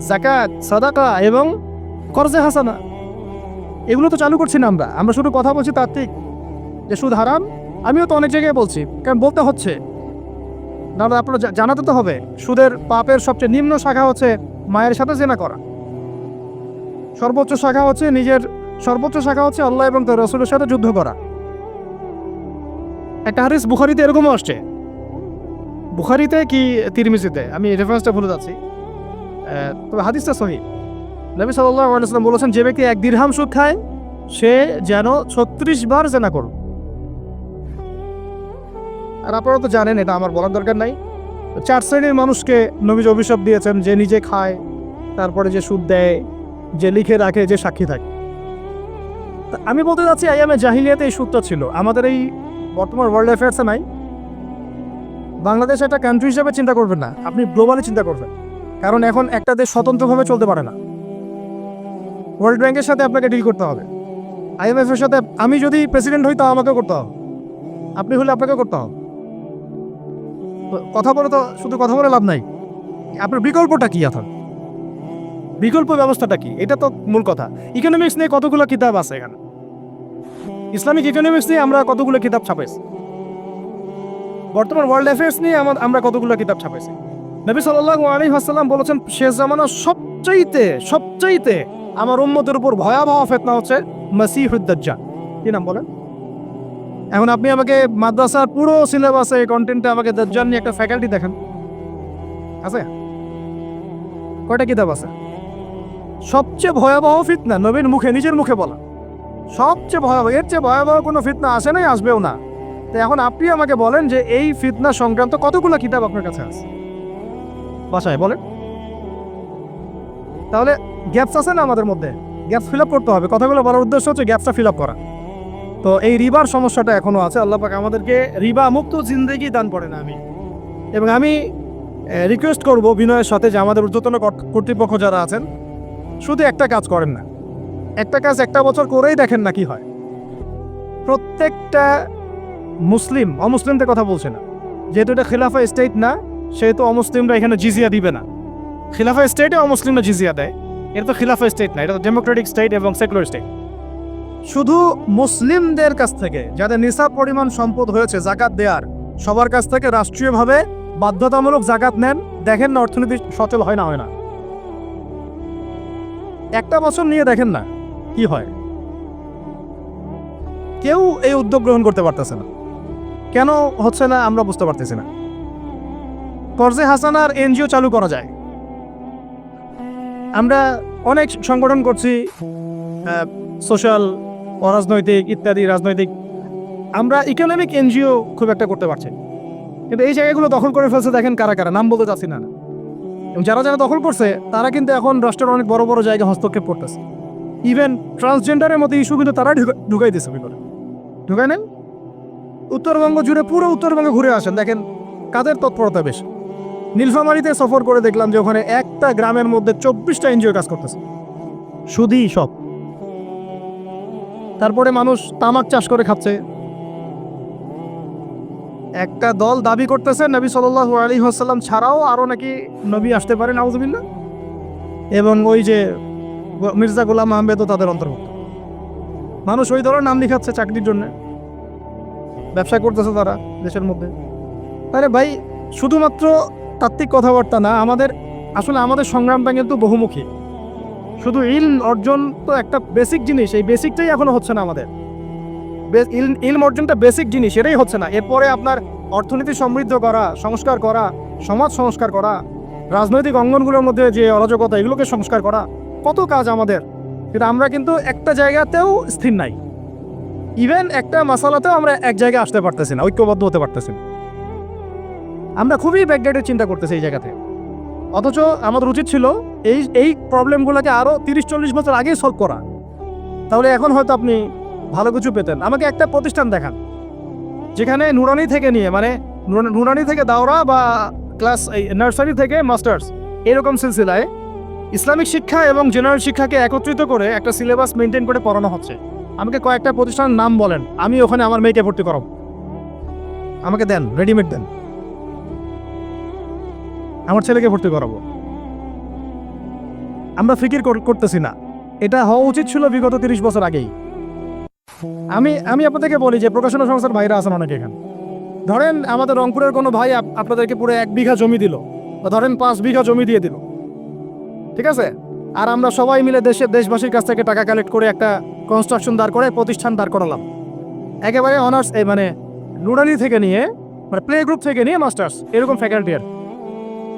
যাকাত, সাদাকা এবং কর্জে হাসানা, এগুলো তো চালু করছি না আমরা শুধু কথা বলছি তার ঠিক যে সুদ হারাম। আমিও তো অনেক জায়গায় বলছি, কারণ বলতে হচ্ছে, না আপনারা জানাতে তো হবে। সুদের পাপের সবচেয়ে নিম্ন শাখা হচ্ছে মায়ের সাথে জেনা করা, সর্বোচ্চ শাখা হচ্ছে আল্লাহ এবং তার রাসূলের সাথে যুদ্ধ করা। একটা হাদিস বুখারীতে এরকমও আসছে, বুখারীতে কি তিরমিজিতে, আমি রেফারেন্সটা ভুলে যাচ্ছি, তবে হাদিসটা সহিহ। নবী সাল্লাল্লাহু আলাইহি ওয়াসাল্লাম বলেছেন, যে ব্যক্তি 1 দিরহাম সুদ খায় সে যেন 36 বার জেনা করুক। আর আপনারা তো জানেন, এটা আমার বলার দরকার নাই, 4 শ্রেণীর মানুষকে নবীজি অভিশাপ দিয়েছেন, যে নিজে খায়, তারপরে যে সুদ দেয়, যে লিখে রাখে, যে সাক্ষী থাকে। আমি বলতে যাচ্ছি, আইয়ামে জাহিলিয়াতে এই সুদটা ছিল, আমাদের এই বর্তমান ওয়ার্ল্ড অ্যাফেয়ার্সে নাই। বাংলাদেশ একটা কান্ট্রি হিসেবে চিন্তা করবেন না, আপনি গ্লোবালি চিন্তা করবেন, কারণ এখন একটা দেশ স্বতন্ত্রভাবে চলতে পারে না। ওয়ার্ল্ড ব্যাংকের সাথে আপনাকে ডিল করতে হবে, IMF এর সাথে। আমি যদি প্রেসিডেন্ট হই, তা আমাকেও করতে হবে, আপনি হলে আপনাকেও করতে হবে। কথা বলে তো শুধু কথা বলে লাভ নাই, আপনার বিকল্পটা কি? এখন বিকল্প ব্যবস্থাটা কি? এটা তো মূল কথা। ইকোনমিক্স নিয়ে কতগুলো কিতাব আছে এখানে, ইসলামিক ইকোনমিক্স নিয়ে আমরা কতগুলো কিতাব ছাপাইছি, বর্তমান ওয়ার্ল্ড অ্যাফেয়ার্স নিয়ে আমরা কতগুলো কিতাব ছাপাইছি। নবী সাল্লাল্লাহু আলাইহি ওয়াসাল্লাম বলেছেন, শেষ জামানা সবচাইতে আমার উম্মতের উপর ভয়াবহ ফিতনা হচ্ছে মাসিহুদ দাজ্জাল। কি নাম বলেন? এখন আপনি আমাকে মাদ্রাসার পুরো সিলেবাসে কন্টেন্টে আমাকে দাজ্জাল নিয়ে একটা ফ্যাকাল্টি দেখান, আছে? কয়টা কিতাব আছে? সবচেয়ে ভয়াবহ ফিতনা নবীর মুখে, নিজের মুখে বলা, সবচেয়ে ভয়াবহ, এর চেয়ে ভয়াবহ কোনো ফিতনা আসে নাই, আসবেও না। তো এখন আপনি আমাকে বলেন যে এই ফিতনা সংক্রান্ত কতগুলো কিতাব আপনার কাছে আছে বাসায়, বলেন। তাহলে গ্যাপস আছে না আমাদের মধ্যে? গ্যাপস ফিল আপ করতে হবে। কথাগুলো বলার উদ্দেশ্য হচ্ছে গ্যাপসটা ফিল আপ করা। তো এই রিবার সমস্যাটা এখনও আছে। আল্লাহ পাক আমাদেরকে রিবা মুক্ত জিন্দেগি দান করে না। এবং আমি রিকোয়েস্ট করব বিনয়ের সাথে যে আমাদের ঊর্ধ্বতন কর্তৃপক্ষ যারা আছেন, শুধু একটা কাজ করেন না, একটা কাজ একটা বছর করেই দেখেন না কি হয়। প্রত্যেকটা মুসলিম অমুসলিমদের কথা বলছে না, যেহেতু এটা খিলাফা স্টেট না, সেহেতু অমুসলিমরা এখানে জিজিয়া দিবে না। খিলাফা স্টেটে অমুসলিমরা জিজিয়া দেয়, এটা তো খিলাফা স্টেট না, এটা তো ডেমোক্রেটিক স্টেট এবং সেকুলার স্টেট। শুধু মুসলিমদের কাছ থেকে যাদের নিসাব পরিমাণ সম্পদ হয়েছে জাকাত দেওয়ার, সবার কাছ থেকে রাষ্ট্রীয়ভাবে বাধ্যতামূলক জাকাত নেন, দেখেন না অর্থনীতি সচল হয় না হয় না। একটা বছর নিয়ে দেখেন না কি হয়। কেউ এই উদ্যোগ গ্রহণ করতে পারতেছে না। কেন হচ্ছে না আমরা বুঝতে পারতেছি না। কর্জে হাসানার এনজিও চালু করা যায়। আমরা অনেক সংগঠন করছি, সোশ্যাল, অরাজনৈতিক ইত্যাদি রাজনৈতিক। আমরা ইকোনমিক এনজিও খুব একটা করতে পারছি, কিন্তু এই জায়গাগুলো দখল করে ফেলছে। দেখেন কারা কারা, নাম বলতে চাচ্ছি না। এবং যারা যারা দখল করছে তারা কিন্তু এখন রাষ্ট্রের অনেক বড় বড় জায়গায় হস্তক্ষেপ করতেছে। ইভেন ট্রান্সজেন্ডারের মতো ইস্যু কিন্তু তারা ঢুকাই দিচ্ছে ভিতরে। ঢুকাই নেন, উত্তরবঙ্গ জুড়ে পুরো উত্তরবঙ্গে ঘুরে আসেন, দেখেন কাদের তৎপরতা বেশি। নীলফামারীতে সফর করে দেখলাম যে ওখানে একটা গ্রামের মধ্যে 24টা এনজিও কাজ করতেছে, শুধুই সব। তারপরে মানুষ তামাক চাষ করে খাচ্ছে। একটা দল দাবি করতেছে নবী সাল্লাল্লাহু আলাইহি ওয়াসাল্লাম ছাড়াও আরও নাকি নবী আসতে পারে, নাউযুবিল্লাহ। এবং ওই যে মির্জা গোলাম আহমেদও তাদের অন্তর্ভুক্ত। মানুষ ওই দলের নাম লিখাচ্ছে চাকরির জন্য, ব্যবসা করতেছে তারা দেশের মধ্যে। আরে ভাই, শুধুমাত্র তাত্ত্বিক কথাবার্তা না, আসলে আমাদের সংগ্রামটা কিন্তু বহুমুখী। শুধু ইলম অর্জন তো একটা বেসিক জিনিস, এই বেসিকটাই এখনো হচ্ছে না আমাদের। ইলম অর্জনটা বেসিক জিনিস, এটাই হচ্ছে না। এরপরে আপনার অর্থনীতি সমৃদ্ধ করা, সংস্কার করা, সমাজ সংস্কার করা, রাজনৈতিক অঙ্গনগুলোর মধ্যে যে অরাজকতা, এগুলোকে সংস্কার করা, কত কাজ আমাদের। কিন্তু আমরা কিন্তু একটা জায়গাতেও স্থির নাই। ইভেন একটা মাসালাতেও আমরা এক জায়গায় আসতে পারতেছি না, ঐক্যবদ্ধ হতে পারতেছি না। আমরা খুবই ব্যাকডেটেড চিন্তা করতেছি এই জায়গাতে। অথচ আমাদের উচিত ছিল এই প্রবলেমগুলোকে আরও 30-40 বছর আগেই সলভ করা। তাহলে এখন হয়তো আপনি ভালো কিছু পেতেন। আমাকে একটা প্রতিষ্ঠান দেখান যেখানে নুরানি থেকে নিয়ে, মানে নুরানি থেকে দাওরা বা ক্লাস নার্সারি থেকে মাস্টার্স, এরকম সিলসিলায় ইসলামিক শিক্ষা এবং জেনারেল শিক্ষাকে একত্রিত করে একটা সিলেবাস মেনটেন করে পড়ানো হচ্ছে। আমাকে কয়েকটা প্রতিষ্ঠানের নাম বলেন, আমি ওখানে আমার মেয়েকে ভর্তি করাবো। আমাকে দেন, রেডিমেড দেন, আমার ছেলেকে ভর্তি করাবো। আমরা ফিকির করতেছি না। এটা হওয়া উচিত ছিল বিগত 30 বছর আগেই। আমি আপনাদেরকে বলি যে প্রকাশনা সংস্থার ভাইরা আছেন অনেকে এখানে। ধরেন আমাদের রংপুরের কোনো ভাই আপনাদেরকে পুরো 1 বিঘা জমি দিল, বা ধরেন 5 বিঘা জমি দিয়ে দিল, ঠিক আছে? আর আমরা সবাই মিলে দেশবাসীর কাছ থেকে টাকা কালেক্ট করে একটা কনস্ট্রাকশন দাঁড় করে প্রতিষ্ঠান দাঁড় করালাম, একেবারে অনার্স, মানে নুরানি থেকে নিয়ে, মানে প্লে গ্রুপ থেকে নিয়ে মাস্টার্স, এরকম ফ্যাকাল্টি আর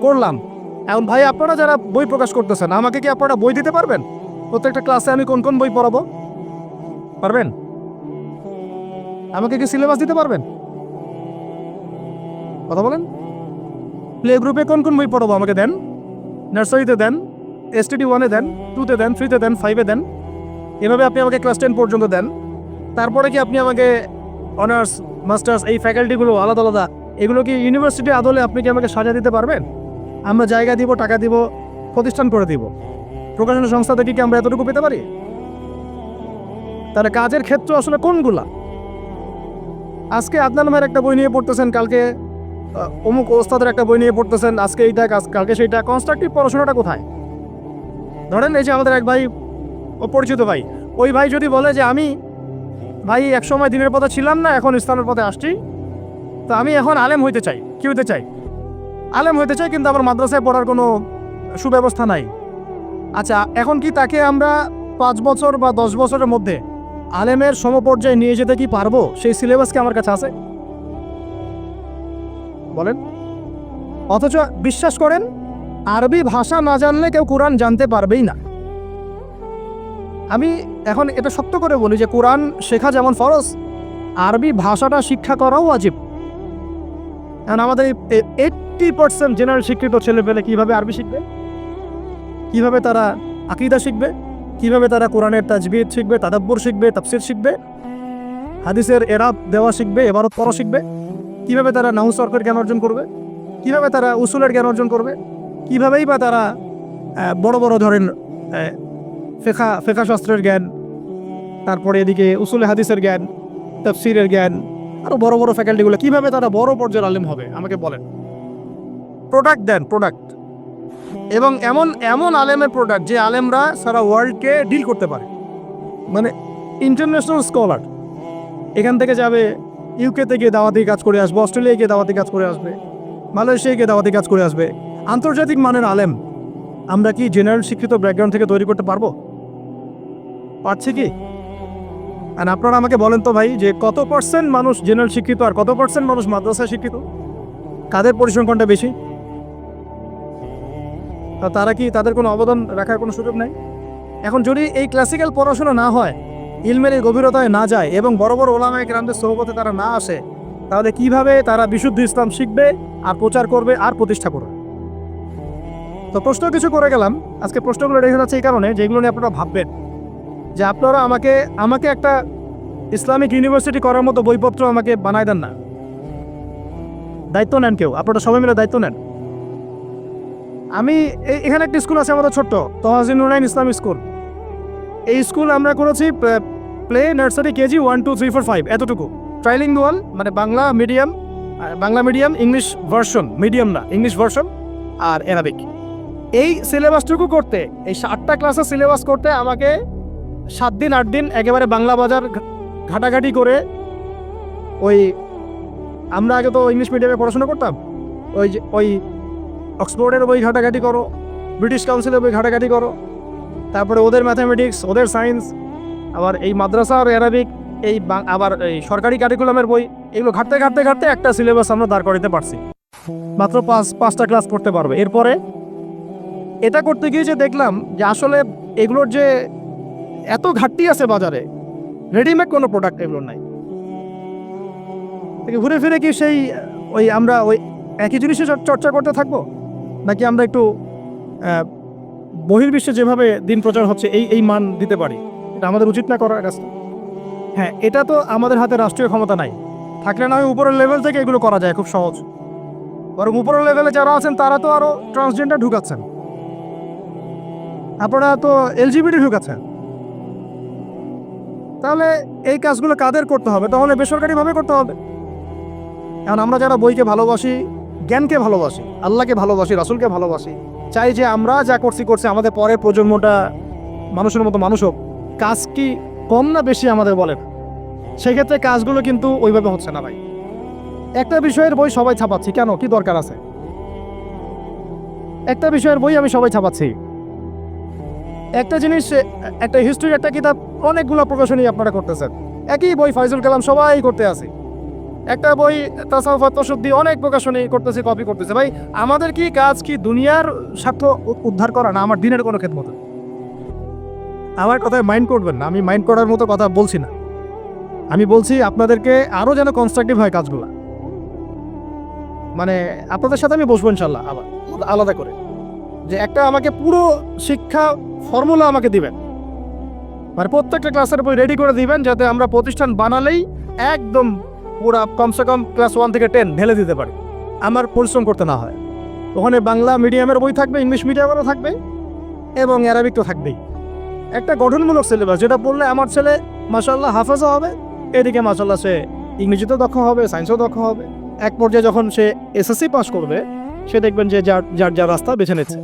করলাম। এখন ভাই আপনারা যারা বই প্রকাশ করতেছেন, আমাকে কি আপনারা বই দিতে পারবেন? প্রত্যেকটা ক্লাসে আমি কোন কোন বই পড়াবো পারবেন? আমাকে কি সিলেবাস দিতে পারবেন? কথা বলেন। প্লে গ্রুপে কোন কোন বই পড়াবো আমাকে দেন। নার্সারিতে দেন, STD 1-এ দেন, 2-তে দেন, 3-তে দেন, 5-এ দেন। এভাবে আপনি আমাকে ক্লাস 10 পর্যন্ত দেন। তারপরে কি আপনি আমাকে অনার্স, মাস্টার্স, এই ফ্যাকাল্টিগুলো আলাদা আলাদা, এগুলো কি ইউনিভার্সিটি আদলে আপনি কি আমাকে সাজা দিতে পারবেন? আমরা জায়গা দিব, টাকা দিব, প্রতিষ্ঠান করে দিব। প্রকাশনা সংস্থা থেকে কি আমরা এতটুকু পেতে পারি? তাহলে কাজের ক্ষেত্র আসলে কোনগুলা? আজকে আদনান ভাইয়ের একটা বই নিয়ে পড়তেছেন, কালকে অমুক ওস্তাদের একটা বই নিয়ে পড়তেছেন, আজকে এইটা, কালকে সেইটা। কনস্ট্রাকটিভ পড়াশোনাটা কোথায়? ধরেন এই যে আমাদের এক ভাই, অপরিচিত ভাই, ওই ভাই যদি বলে যে আমি ভাই একসময় দিনের পথে ছিলাম না, এখন ইসলামের পথে আসছি, তো আমি এখন আলেম হইতে চাই। কি হইতে চাই? আলেম হইতে চাই, কিন্তু আমার মাদ্রাসায় পড়ার কোনো সুব্যবস্থা নাই। আচ্ছা, এখন কি তাকে আমরা 5 বছর বা 10 বছরের মধ্যে আলেমের সমপর্যায়ে নিয়ে যেতে কি পারবো? সেই সিলেবাস কি আমার কাছে আছে? বলেন। অথচ বিশ্বাস করেন, আরবি ভাষা না জানলে কেউ কোরআন জানতে পারবেই না। আমি এখন এটা সত্য করে বলি যে কোরআন শেখা যেমন ফরজ, আরবি ভাষাটা শিক্ষা করাও ওয়াজিব। এখন আমাদের 80% জেনারেল শিক্ষিত ছেলেপেলে কিভাবে আরবি শিখবে? কিভাবে তারা আকীদা শিখবে? কিভাবে তারা কোরআনের তাজবিদ শিখবে, তাদাব্বুর শিখবে, তাফসির শিখবে, হাদিসের এরাব দেওয়া শিখবে, এবারত পড়া শিখবে, কিভাবে তারা নাহু সরফের জ্ঞান অর্জন করবে, কিভাবে তারা উসুলের জ্ঞান অর্জন করবে, কিভাবেই বা তারা বড় বড় ধরেন ফেকা শাস্ত্রের জ্ঞান, তারপরে এদিকে উসুলে হাদিসের জ্ঞান, তাফসিরের জ্ঞান, আরও বড় বড় ফ্যাকাল্টিগুলো কিভাবে তারা বড় পর্যায়ের আলেম হবে আমাকে বলেন। প্রোডাক্ট দেন, প্রোডাক্ট, এবং এমন এমন আলেমের প্রোডাক্ট যে আলেমরা সারা ওয়ার্ল্ডকে ডিল করতে পারে, মানে ইন্টারন্যাশনাল স্কলার। এখান থেকে যাবে ইউকেতে গিয়ে দাওয়াতি কাজ করে আসবে, অস্ট্রেলিয়ায় গিয়ে দাওয়াতি কাজ করে আসবে, মালয়েশিয়ায় গিয়ে দাওয়াতি কাজ করে আসবে, আন্তর্জাতিক মানের আলেম আমরা কি জেনারেল শিক্ষিত ব্যাকগ্রাউন্ড থেকে তৈরি করতে পারবো? পারছি কি? আর আপনারা আমাকে বলেন তো ভাই, যে কত পার্সেন্ট মানুষ জেনারেল শিক্ষিত আর কত পার্সেন্ট মানুষ মাদ্রাসায় শিক্ষিত? কাদের পরিসংখ্যানটা বেশি? তারা কি, তাদের কোনো অবদান রাখার কোনো সুযোগ নেই? এখন যদি এই ক্লাসিক্যাল পড়াশোনা না হয়, ইলমের এই গভীরতায় না যায় এবং বড় বড় ওলামায়ে কেরামদের সোহবতে তারা না আসে, তাহলে কিভাবে তারা বিশুদ্ধ ইসলাম শিখবে আর প্রচার করবে আর প্রতিষ্ঠা করবে? তো প্রশ্ন কিছু করে গেলাম। আজকে প্রশ্নগুলো রেখে যাচ্ছে এই কারণে, যেগুলো নিয়ে আপনারা ভাববেন, যে আপনারা আমাকে একটা ইসলামিক ইউনিভার্সিটি করার মতো বইপত্র আমাকে বানায় দেন না। দায়িত্ব নেন কেউ, আপনারা সবাই মিলে দায়িত্ব নেন। আমি এখানে একটা স্কুল আছে আমাদের ছোট্ট, তহাজিন নুরাইন ইসলামিক স্কুল। এই স্কুল আমরা করেছি প্লে, নার্সারি, কেজি 1, 2, 3, 4, 5 এতটুকু। ট্রাইলিঙ্গুয়াল, মানে Bangla medium English version, medium না ইংলিশ ভার্সন আর অ্যারাবিক। এই সিলেবাসটুকু করতে, এই 8টা ক্লাসের সিলেবাস করতে আমাকে 7 দিন 8 দিন একেবারে বাংলা বাজার ঘাটাঘাটি করে, ওই আমরা আগে তো ইংলিশ মিডিয়ামে পড়াশোনা করতাম, ওই অক্সফোর্ডের বই ঘাটাঘাটি করো, ব্রিটিশ কাউন্সিলের বই ঘাটাঘাটি করো, তারপরে ওদের ম্যাথামেটিক্স, ওদের সায়েন্স, আবার এই মাদ্রাসা আর অ্যারাবিক, আবার এই সরকারি কারিকুলামের বই, এগুলো ঘাটতে একটা সিলেবাস আমরা দাঁড় করাতে পারছি। মাত্র 5টা ক্লাস করতে পারবে। এরপরে এটা করতে গিয়ে যে দেখলাম যে আসলে এগুলোর যে এত ঘাটতি আছে বাজারে, রেডিমেড কোনো প্রোডাক্ট এগুলোর নাই। ঘুরে ফিরে কি সেই আমরা একই জিনিসে চর্চা করতে থাকবো, নাকি আমরা একটু বহির্বিশ্বে যেভাবে দিন প্রচার হচ্ছে এই মান দিতে পারি? এটা আমাদের উচিত না করার কাজটা? হ্যাঁ, এটা তো আমাদের হাতে রাষ্ট্রীয় ক্ষমতা নাই, থাকলে না ওই উপরের লেভেল থেকে এগুলো করা যায় খুব সহজ। বরং উপরের লেভেলে যারা আছেন তারা তো আরও ট্রান্সজেন্ডার ঢুকাচ্ছেন, আপনারা তো এলজিবিটি ঢুকাচ্ছেন। তাহলে এই কাজগুলো কাদের করতে হবে? তাহলে বেসরকারিভাবে করতে হবে। কারণ আমরা যারা বইকে ভালোবাসি, জ্ঞানকে ভালোবাসি, আল্লাহকে ভালোবাসি, রাসূলকে ভালোবাসি, চাই যে আমরা যা করছি আমাদের পরের প্রজন্মটা মানুষের মতো মানুষ হোক। কাজ কি কম না বেশি আমাদের বলেন? সেক্ষেত্রে কাজগুলো কিন্তু ওইভাবে হচ্ছে না ভাই। একটা বিষয়ের বই সবাই ছাপাচ্ছি, কেন? কি দরকার আছে? একটা বিষয়ের বই আমি সবাই ছাপাচ্ছি। একটা জিনিস, একটা হিস্ট্রির একটা কিতাব অনেকগুলো প্রকাশনী আপনারা করতেছেন, একই বই ফাইজুল কালাম সবাই করতে আছে। একটা বই তাসাউফ তাসুদ্দি অনেক প্রকাশনী করতেছে, কপি করতেছে। ভাই আমাদের কি কাজ কি দুনিয়ার স্বার্থ উদ্ধার করা, না আমার দিনের কোনো খেদমত? আমার কথায় মাইন্ড করবেন না, আমি মাইন্ড করার মতো কথা বলছি না। আমি বলছি আপনাদেরকে আরও যেন কনস্ট্রাকটিভ হয় কাজগুলো। মানে আপনাদের সাথে আমি বসবো ইনশাল্লাহ আবার আলাদা করে, যে একটা আমাকে পুরো শিক্ষা ফর্মুলা আমাকে দিবেন, মানে প্রত্যেকটা ক্লাসের বই রেডি করে দিবেন, যাতে আমরা প্রতিষ্ঠান বানালেই একদম পুরা কমসে কম ক্লাস 1 থেকে 10 ঢেলে দিতে পারি, আমার পরিশ্রম করতে না হয়। ওখানে বাংলা মিডিয়ামের বই থাকবে, ইংলিশ মিডিয়ামেরও থাকবে, এবং অ্যারাবিক তো থাকবেই। একটা গঠনমূলক সিলেবাস, যেটা পড়লে আমার ছেলে মাশাআল্লাহ হাফেজও হবে, এদিকে মাশাআল্লাহ সে ইংরেজিতেও দক্ষ হবে, সায়েন্সেও দক্ষ হবে। এক পর্যায়ে যখন সে এসএসসি পাস করবে, সে দেখবেন যে যার রাস্তা বেছে নিচ্ছে।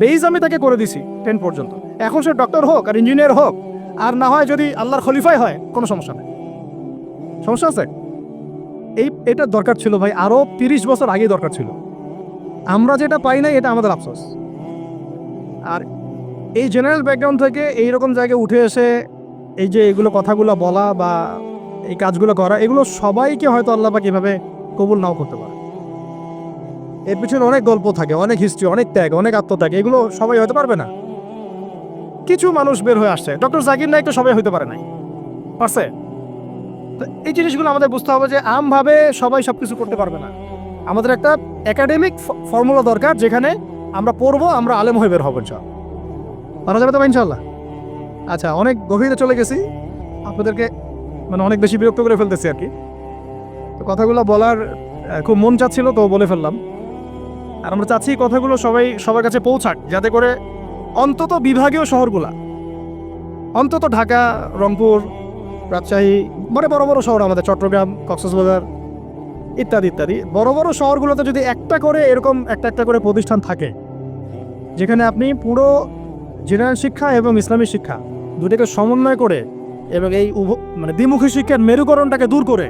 বেস আমি তাকে করে দিছি 10 পর্যন্ত। এখন সে ডক্টর হোক আর ইঞ্জিনিয়ার হোক, আর না হয় যদি আল্লাহর খলিফাই হয়, কোনো সমস্যা নেই। সমস্যা আছে? এটা দরকার ছিল ভাই, আরও 30 বছর আগেই দরকার ছিল। আমরা যেটা পাই নাই, এটা আমাদের আফসোস। আর এই জেনারেল ব্যাকগ্রাউন্ড থেকে এইরকম জায়গায় উঠে এসে এই যে এগুলো কথাগুলো বলা বা এই কাজগুলো করা, এগুলো সবাইকে হয়তো আল্লাহ পাক এভাবে কবুল নাও করতে পারে। এর পিছনে অনেক গল্প থাকে, অনেক হিস্ট্রি, অনেক ত্যাগ, অনেক আত্মত্যাগ, এগুলো সবাই হতে পারবে না। কিছু মানুষ বের হয়ে আসছে, ডক্টর জাকির নাইক তো সবাই হইতে পারে নাই, পারছে? তো এই জিনিসগুলো আমাদের বুঝতে হবে যে আমভাবে সবাই সব কিছু করতে পারবে না। আমাদের একটা একাডেমিক ফর্মুলা দরকার, যেখানে আমরা পড়বো, আমরা আলেম হয়ে বের হবো। ইনশাআল্লাহ পারা যাবে তো ইনশাআল্লাহ? আচ্ছা, অনেক গভীরে চলে গেছি, আপনাদেরকে মানে অনেক বেশি বিরক্ত করে ফেলতেছি আর কি। তো কথাগুলো বলার খুব মন চাচ্ছিল, তো বলে ফেললাম। আর আমরা চাচ্ছি কথাগুলো সবার কাছে পৌঁছাক, যাতে করে অন্তত বিভাগীয় শহরগুলা, অন্তত ঢাকা, রংপুর, রাজশাহী, মানে বড় বড় শহর আমাদের চট্টগ্রাম, কক্সবাজার ইত্যাদি ইত্যাদি বড় বড় শহরগুলোতে যদি একটা করে এরকম একটা করে প্রতিষ্ঠান থাকে, যেখানে আপনি পুরো জেনারেল শিক্ষা এবং ইসলামী শিক্ষা দুটোকে সমন্বয় করে এবং এই মানে দ্বিমুখী শিক্ষার মেরুকরণটাকে দূর করে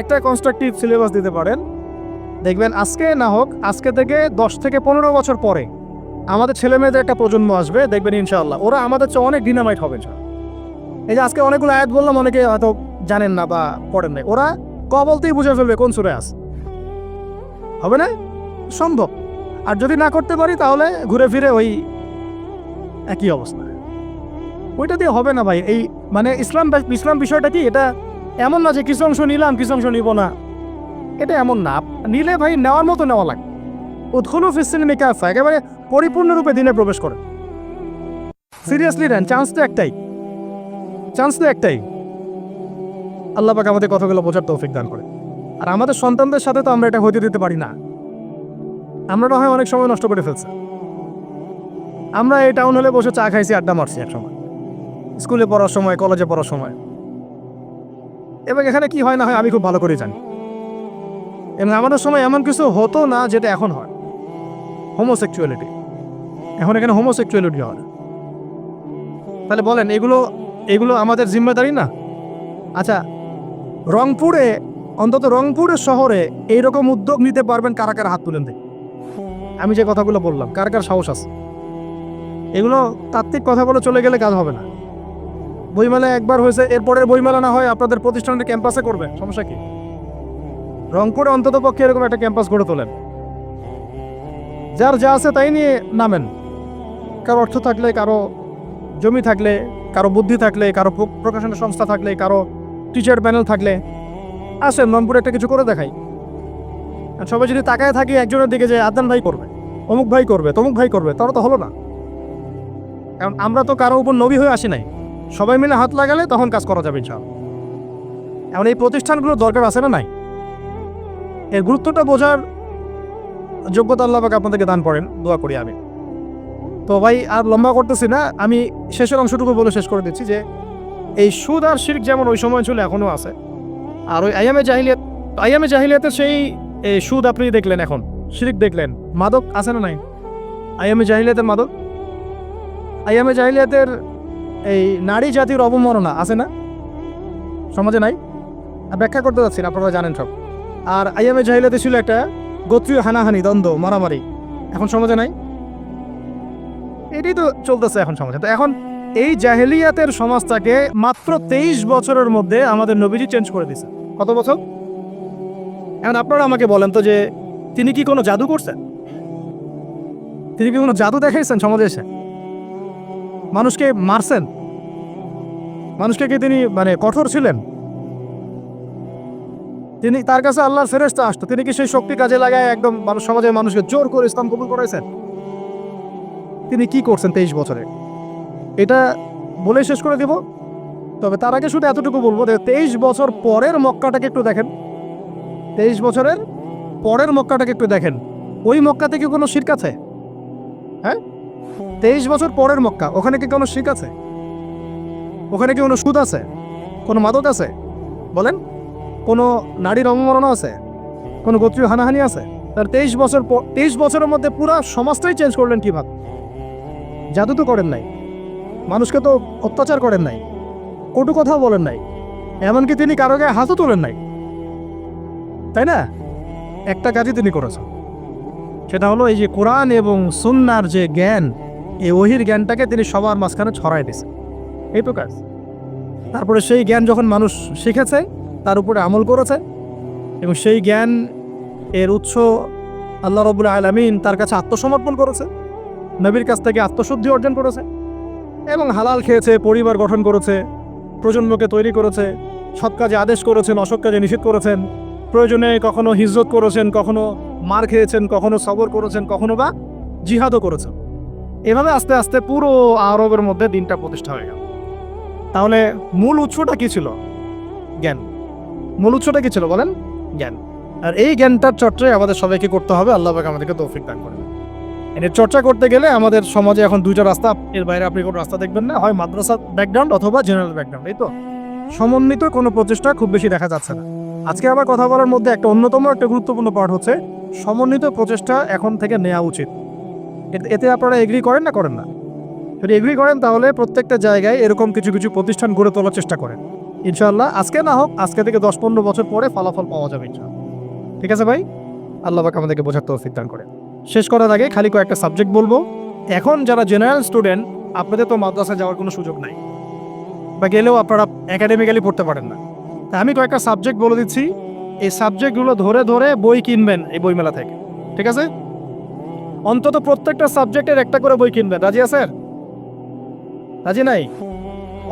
একটা কনস্ট্রাকটিভ সিলেবাস দিতে পারেন, দেখবেন আজকে না হোক, আজকে থেকে 10 থেকে 15 বছর পরে আমাদের ছেলেমেয়েদের একটা প্রজন্ম আসবে, দেখবেন ইনশাআল্লাহ ওরা আমাদের চেয়ে অনেক ডিনামাইট হবে। এই যে আজকে অনেকগুলো আয়াত বললাম, অনেকে হয়তো জানেন না বা পড়েন নাই, ওরা ক বলতেই বুঝে ফেলবে কোন সূরা আছে। হবে না? সম্ভব। আর যদি না করতে পারি তাহলে ঘুরে ফিরে ওই একই অবস্থা। ওইটা দিয়ে হবে না ভাই। এই মানে ইসলাম বিষয়টা কি, এটা এমন না যে কিছু অংশ নিলাম কিছু অংশ নিব না, এটা এমন না। নিলে ভাই নেওয়ার মতো নেওয়া লাগে। উদখুলু ফিস-সিলমি কাফা, একেবারে পরিপূর্ণরূপে দিনে প্রবেশ করে। সিরিয়াসলি নেন, চান্স তো একটাই। আল্লাহ পাক আমাদের কথাগুলো বোঝার তৌফিক দান করে। আর আমাদের সন্তানদের সাথে তো আমরা এটা হইতে দিতে পারি না। আমরা না হয় অনেক সময় নষ্ট করে ফেলছি। আমরা এই টাউন হলে বসে চা খাইছি, আড্ডা মারছি এক সময়, স্কুলে পড়ার সময়, কলেজে পড়ার সময়। এবং এখানে কি হয় না হয় আমি খুব ভালো করে জানি। এবং আমাদের সময় এমন কিছু হতো না যেটা এখন হয়। হোমোসেক্সুয়ালিটি, এখন এখানে হোমোসেক্সুয়ালিটি হয়। তাহলে বলেন এগুলো আমাদের জিম্মেদারি না? আচ্ছা, রংপুরে, অন্তত রংপুরের শহরে এইরকম উদ্যোগ নিতে পারবেন কারা কারা? হাত তুলেন দেখি। আমি যে কথাগুলো বললাম, কার কার সাহস আছে? এগুলো তাত্ত্বিক কথা বলে চলে গেলে কাজ হবে না। বইমেলা একবার হয়েছে, এরপরের বইমেলা না হয় আপনাদের প্রতিষ্ঠানের ক্যাম্পাসে করবেন, সমস্যা কি? রংপুরে অন্তত পক্ষে এরকম একটা ক্যাম্পাস গড়ে তোলেন। যার যা আছে তাই নিয়ে নামেন। কারো অর্থ থাকলে, কারো জমি থাকলে, কারো বুদ্ধি থাকলে, কারো প্রকাশনা সংস্থা থাকলে, কারো টিচার প্যানেল থাকলে আসেন, রংপুরে একটা কিছু করে দেখাই। আর সবাই যদি তাকায় থাকি একজনের দিকে, যে আদনান ভাই করবে, অমুক ভাই করবে, তমুক ভাই করবে, তারা তো হলো না। কারণ আমরা তো কারো উপর নবী হয়ে আসি নাই। সবাই মিলে হাত লাগালে তখন কাজ করা যাবে ইনশাআল্লাহ। এখন এই প্রতিষ্ঠানগুলো দরকার আছে না নাই? এর গুরুত্বটা বোঝার যোগ্যতা আল্লাহ পাক আপনাদেরকে দান করেন, দোয়া করি আমি। তো ভাই আর লম্বা করতেছি না, আমি শেষের অংশটুকু বলে শেষ করে দিচ্ছি যে এই সুদ আর শিরক যেমন ওই সময় ছিল এখনও আছে। আর ওই আইয়ামে জাহিলিয়াতের সেই সুদ আপনি দেখলেন, এখন শিরক দেখলেন। মাদক আছে না নাই? আইয়ামে জাহিলিয়াতের মাদক, আইয়ামে জাহিলিয়াতের এই নারী জাতির অবমাননা আছে না সমাজে? নাই? ব্যাখ্যা করতে যাচ্ছি না, আপনারা জানেন সব। আর আইয়ামে জাহিলিয়াতে ছিল একটা গোত্রীয় হানাহানি, দ্বন্দ্ব, মারামারি, এখন সমাজে নাই? এটাই তো চলতেছে এখন সমাজে। তো এখন এই জাহেলিয়াতের সমাজটাকে মাত্র 23 বছরের মধ্যে আমাদের নবীজি চেঞ্জ করে দিয়েছে। কত বছর? এখন আপনারা আমাকে বলেন তো যে তিনি কি কোনো জাদু করছেন? তিনি কি কোনো জাদু দেখাইছেন সমাজে এসে? মানুষকে মারছেন? মানুষকে কি তিনি মানে কঠোর ছিলেন? তিনি, তার কাছে আল্লাহর ফেরেশতা আসতো, তিনি কি সেই শক্তি কাজে লাগায় একদম সমাজের মানুষকে জোর করে ইসলাম কবুল করাইছেন? তিনি কি করছেন 23 বছরে? এটা বলে শেষ করে দেব। তবে তার আগে শুধু এতটুকু বলবো যে 23 বছর পরের মক্কাটাকে একটু দেখেন। 23 বছরের পরের মক্কাটাকে একটু দেখেন। ওই মক্কাতে কি কোনো শিরক আছে? হ্যাঁ, 23 বছর পরের মক্কা, ওখানে কি কোনো শিরক আছে? ওখানে কি কোনো সুদ আছে? কোনো মাদক আছে? বলেন, কোনো নারীর অবমাননা আছে? কোনো গোত্রীয় হানাহানি আছে? তার 23 বছরের মধ্যে পুরো সমাজটাই চেঞ্জ করলেন কিভাবে? জাদু তো করেন নাই, মানুষকে তো অত্যাচার করেন নাই, কটু কথাও বলেন নাই, এমনকি তিনি কারো গায়ে হাতও তোলেন নাই, তাই না? একটা কাজই তিনি করেছেন, সেটা হলো এই যে কোরআন এবং সুন্নাহর যে জ্ঞান, এই ওহির জ্ঞানটাকে তিনি সবার মাঝখানে ছড়াই দিয়েছেন। এই তো কাজ। তারপরে সেই জ্ঞান যখন মানুষ শিখেছে, তার উপরে আমল করেছে, এবং সেই জ্ঞান এর উৎস আল্লাহ রাব্বুল আলামিন তার কাছে আত্মসমর্পণ করেছে, নবীর কাছ থেকে আত্মশুদ্ধি অর্জন করেছে, এবং হালাল খেয়েছে, পরিবার গঠন করেছে, প্রজন্মকে তৈরি করেছে, সৎ কাজে আদেশ করেছেন, অসৎ কাজে নিষেধ করেছেন, প্রয়োজনে কখনো হিজরত করেছেন, কখনো মার খেয়েছেন, কখনো সবর করেছেন, কখনো বা জিহাদও করেছেন। এভাবে আস্তে আস্তে পুরো আরবের মধ্যে দিনটা প্রতিষ্ঠা হয়ে গেল। তাহলে মূল উৎসটা কি ছিল? জ্ঞান। মূল উৎসটা কি ছিল বলেন? জ্ঞান। আর এই জ্ঞানটার চর্চায় আমাদের সবাইকে করতে হবে। আল্লাহ পাক আমাদেরকে তৌফিক দান করেন। এর চর্চা করতে গেলে আমাদের সমাজে এখন দুইটা রাস্তা, এর বাইরে আপনি কোনো রাস্তা দেখবেন না, হয় মাদ্রাসা ব্যাকগ্রাউন্ড অথবা জেনারেল ব্যাকগ্রাউন্ড, এই তো। সমন্বিত কোনো প্রচেষ্টা খুব বেশি দেখা যাচ্ছে না। আজকে আমার কথা বলার মধ্যে একটা অন্যতম একটা গুরুত্বপূর্ণ পার্ট হচ্ছে সমন্বিত প্রচেষ্টা এখন থেকে নেওয়া উচিত। এতে আপনারা এগ্রি করেন না করেন না? যদি এগ্রি করেন তাহলে প্রত্যেকটা জায়গায় এরকম কিছু কিছু প্রতিষ্ঠান গড়ে তোলার চেষ্টা করেন। ইনশাআল্লাহ আজকে না হোক, আজকে থেকে 10-15 বছর পরে ফলাফল পাওয়া যাবে ইনশাআল্লাহ। ঠিক আছে ভাই? আল্লাহ পাক আমাদেরকে বোঝার তৌফিক দান করে। শেষ করার আগে খালি কয়েকটা সাবজেক্ট বলবো। এখন যারা জেনারেল স্টুডেন্ট, আপনাদের তো মাদ্রাসায় যাওয়ার কোনো সুযোগ নাই, বা গেলেও আপনারা একাডেমিক্যালি পড়তে পারেন না। তা আমি কয়েকটা সাবজেক্ট বলে দিচ্ছি, এই সাবজেক্টগুলো ধরে ধরে বই কিনবেন এই বইমেলা থেকে। ঠিক আছে? অন্তত প্রত্যেকটা সাবজেক্টের একটা করে বই কিনবেন। রাজি আছেন? রাজি নাই?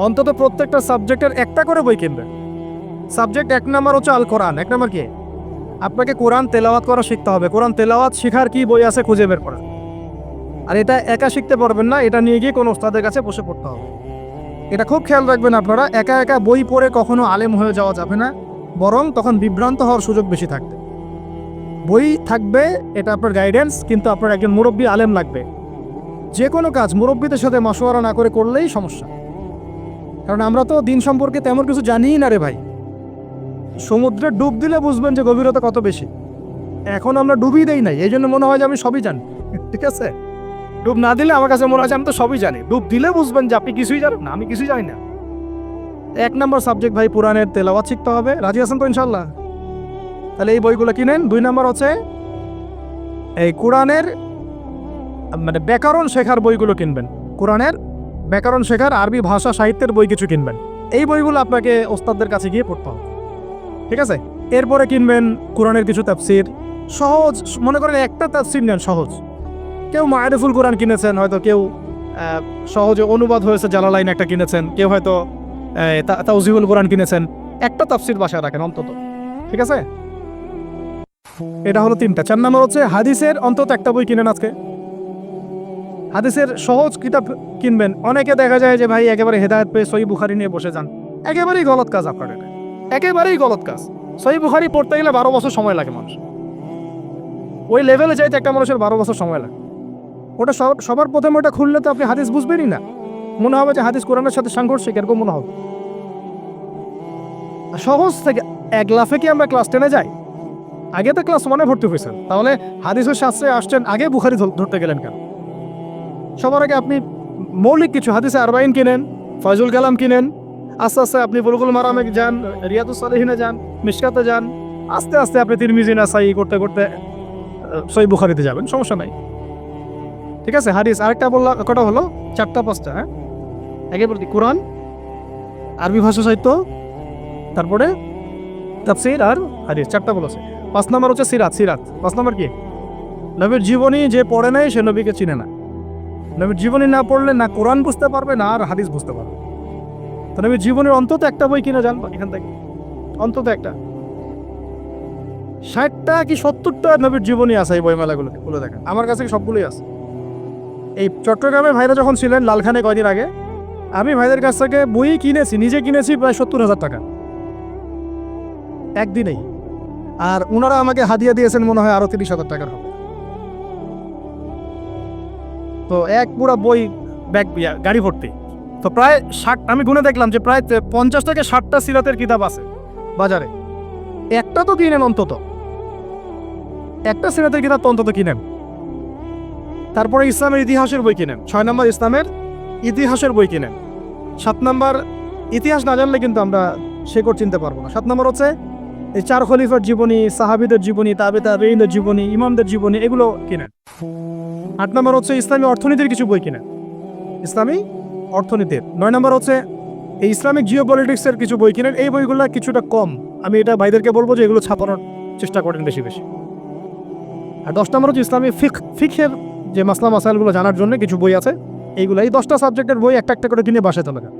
অন্তত প্রত্যেকটা সাবজেক্টের একটা করে বই কিনবেন। সাবজেক্ট 1 নাম্বার হচ্ছে আল কোরআন। 1 নাম্বার কি? আপনাকে কোরআন তেলাওয়াত করা শিখতে হবে। কোরআন তেলাওয়াত শেখার কি বই আছে খুঁজে বের করা। আর এটা একা শিখতে পারবেন না, এটা নিয়ে গিয়ে কোনো ওস্তাদের কাছে বসে পড়তে হবে। এটা খুব খেয়াল রাখবেন আপনারা, একা একা বই পড়ে কখনো আলেম হয়ে যাওয়া যাবে না, বরং তখন বিভ্রান্ত হওয়ার সুযোগ বেশি থাকবে। বই থাকবে, এটা আপনার গাইডেন্স, কিন্তু আপনার একজন মুরব্বী আলেম লাগবে। যে কোনো কাজ মুরব্বীদের সাথে মাশওয়ারা না করে করলেই সমস্যা। কারণ আমরা তো দিন সম্পর্কে তেমন কিছু জানিই না রে ভাই। সমুদ্রে ডুব দিলে বুঝবেন যে গভীরতা কত বেশি। এখন আমরা ডুবই দেই নাই, এই জন্য মনে হয় যে আমি সবই জানি। ঠিক আছে? ডুব না দিলে আমার কাছে মনে হয় যে আমি তো সবই জানি। ডুব দিলে বুঝবেন যে আপনি কিছুই জানেন না, আমি কিছুই জানি না। 1 নম্বর সাবজেক্ট ভাই কোরআনের তেলাওয়াত শিখতে হবে। রাজি আছেন তো ইনশাল্লাহ? তাহলে এই বইগুলো কিনেন। 2 নম্বর হচ্ছে এই কোরআনের মানে ব্যাকরণ শেখার বইগুলো কিনবেন। কোরআনের ব্যাকরণ শেখার আরবি ভাষা সাহিত্যের বই কিছু কিনবেন। এই বইগুলো আপনাকে ওস্তাদদের কাছে গিয়ে পড়তে হবে। ঠিক আছে? এরপরে কিনবেন কোরআনের কিছু তাফসির, সহজ। মনে করেন একটা তাফসির নেন সহজ। কেউ মারিফুল কোরআন কিনেছেন, হয়তো কেউ সহজে অনুবাদ হয়েছে জালালাইন একটা কিনেছেন, কেউ হয়তো তাওজিহুল কোরআন কিনেছেন। একটা তাফসির বাসায় রাখেন অন্তত। ঠিক আছে? এটা হলো 3টা। 4 নম্বর হচ্ছে হাদিসের অন্তত একটা বই কিনেন আজকে। হাদিসের সহজ কিতাব কিনবেন। অনেকে দেখা যায় যে ভাই একেবারে হেদায়েত পেয়ে সহিহ বুখারী নিয়ে বসে যান। একেবারেই গলত কাজ আপনার এটা, একেবারেই গলত কাজ। সহিহ বুখারী পড়তে গেলে 12 বছর সময় লাগে মানুষ। ওই লেভেলে যাইতে একটা মানুষের 12 বছর সময় লাগে। ওটা সবার প্রথমে ওটা খুললে তো আপনি হাদিস বুঝবেনই না। মনে হবে যে হাদিস কোরআনের সাথে সাংঘর্ষিক, এরকম মনে হবে। সহজ থেকে 1 লাফে কি আমরা ক্লাস 10-এ যাই? আগে তো ক্লাস 1-এ ভর্তি হয়েছেন, তাহলে হাদিসের শাস্ত্রে আসছেন, আগে বুখারী ধরতে গেলেন কেন? সবার আগে আপনি মৌলিক কিছু হাদিসে আরবাইন কিনেন, ফয়জুল কালাম কিনেন। আস্তে আস্তে আপনি বুলুগুল মারামে যান, রিয়াদুস সালিহিনে যান, মিশকাতে যান। আস্তে আস্তে আপনি তিরমিজি নাসাই করতে করতে সহিহ বুখারীতে যাবেন, সমস্যা নাই। ঠিক আছে? হাদিস আরেকটা বললাম, কটা হলো? 4টা-5টা। হ্যাঁ, আগে বলতে কোরআন, আরবি ভাষা সাহিত্য, তারপরে তাফসীর আর হাদিস। 4টা বলেছে। 5 নম্বর হচ্ছে সিরাত। 5 নম্বর কি? নবীর জীবনী যে পড়ে নাই সে নবীকে চিনে না। নবীর জীবনী না পড়লে না কোরআন বুঝতে পারবে, না আর হাদিস বুঝতে পারবে। তো নবীর জীবনের অন্তত একটা বই কিনে যান এখান থেকে, অন্তত একটা। 60টা কি 70টা নবীর জীবনী আছে এই বইমেলাগুলো বলে দেখেন। আমার কাছে সবগুলোই আছে। এই চট্টগ্রামে ভাইরা যখন ছিলেন লালখানে কয়দিন আগে, আমি ভাইদের কাছ থেকে বই কিনেছি, নিজে কিনেছি প্রায় 70,000 টাকা একদিনেই। আর ওনারা আমাকে হাদিয়া দিয়েছেন মনে হয় আরো 30,000 টাকার হবে। তো এক পুরা বই ব্যাগ গাড়ি ভর্তি। তো প্রায় 60, আমি গুনে দেখলাম যে প্রায় 50 থেকে 60টা সিরাতের কিতাব আছে বাজারে। একটা তো কিনেন অন্তত, একটা সিরাতের কিতাব তো অন্তত কিনেন। তারপরে ইসলামের ইতিহাসের বই কিনেন। 6 নম্বর ইসলামের ইতিহাসের বই কিনেন। 7 নম্বর ইতিহাস না জানলে কিন্তু আমরা শেকড় চিনতে পারবো না। 7 নম্বর হচ্ছে এই 4 খলিফার জীবনী, সাহাবীদের জীবনী, তাবেঈনদের জীবনী, ইমামদের জীবনী, এগুলো কিনেন। 8 নম্বর হচ্ছে ইসলামী অর্থনীতির কিছু বই কিনেন, ইসলামী অর্থনীতির। 9 নম্বর হচ্ছে এই ইসলামিক জিওপলিটিক্সের কিছু বই কিনেন। এই বইগুলো কিছুটা কম, আমি এটা ভাইদেরকে বলবো যে এগুলো ছাপানোর চেষ্টা করেন বেশি বেশি। আর 10 নম্বর হচ্ছে ইসলামী ফিকহের যে মাসলা মাসাইলগুলো জানার জন্য কিছু বই আছে। এইগুলো, এই 10টা সাবজেক্টের বই একটা একটা করে কিনে বাসায় চলে যান।